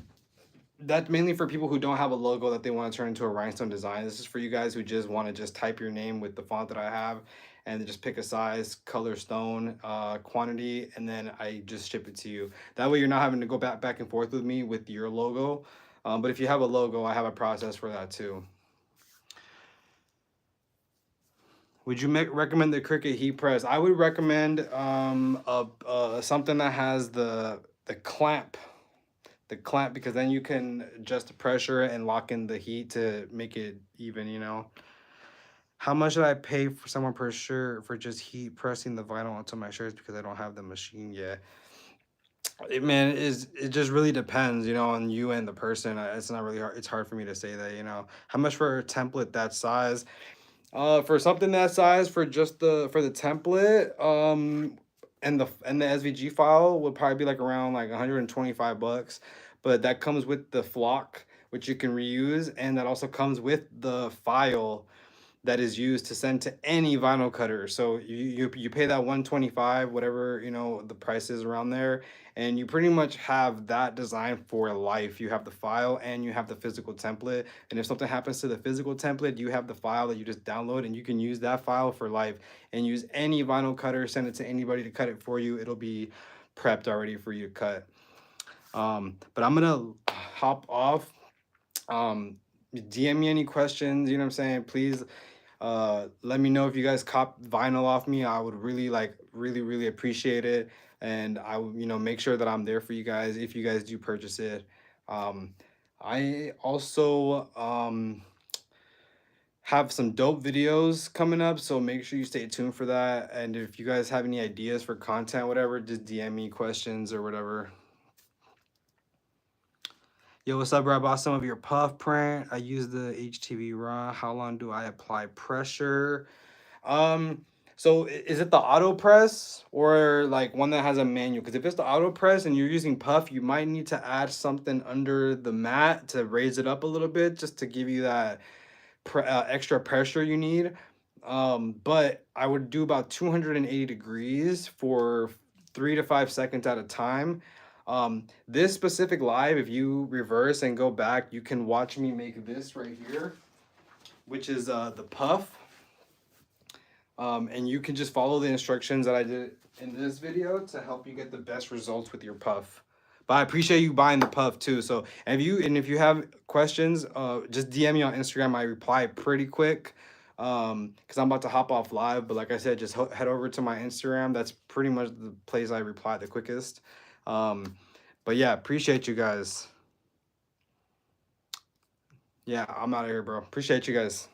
that's mainly for people who don't have a logo that they want to turn into a rhinestone design. This is for you guys who just want to just type your name with the font that I have and then just pick a size, color, stone, quantity, and then I just ship it to you. That way you're not having to go back and forth with me with your logo. But if you have a logo, I have a process for that too. Would you recommend the Cricut heat press? I would recommend something that has the clamp, because then you can adjust the pressure and lock in the heat to make it even, you know. How much should I pay for someone per shirt for just heat pressing the vinyl onto my shirts because I don't have the machine yet? Man, it just really depends, you know, on you and the person. It's not really hard. It's hard for me to say that, you know. How much for a template that size? For something that size, for just the template, and the SVG file would probably be like around like 125 bucks, but that comes with the flock, which you can reuse, and that also comes with the file that is used to send to any vinyl cutter. So you pay that 125, whatever, you know, the price is around there, and you pretty much have that design for life. You have the file and you have the physical template. And if something happens to the physical template, you have the file that you just download, and you can use that file for life and use any vinyl cutter, send it to anybody to cut it for you. It'll be prepped already for you to cut. But I'm gonna hop off. DM me any questions, you know what I'm saying? Please let me know if you guys cop vinyl off me. I would really appreciate it, and I would, you know, make sure that I'm there for you guys if you guys do purchase it. um I also have some dope videos coming up, so make sure you stay tuned for that. And if you guys have any ideas for content, whatever, just DM me questions or whatever. Yo, what's up, bro? I bought some of your puff print. I use the HTV raw. How long do I apply pressure? So is it the auto press or like one that has a manual? Because if it's the auto press and you're using puff, you might need to add something under the mat to raise it up a little bit, just to give you that extra pressure you need. But I would do about 280 degrees for 3 to 5 seconds at a time. This specific live, if you reverse and go back, you can watch me make this right here, which is the puff. And you can just follow the instructions that I did in this video to help you get the best results with your puff. But I appreciate you buying the puff too. So if you have questions, just DM me on Instagram. I reply pretty quick, because I'm about to hop off live. But like I said, just head over to my Instagram. That's pretty much the place I reply the quickest. But yeah, appreciate you guys. Yeah, I'm out of here, bro. Appreciate you guys.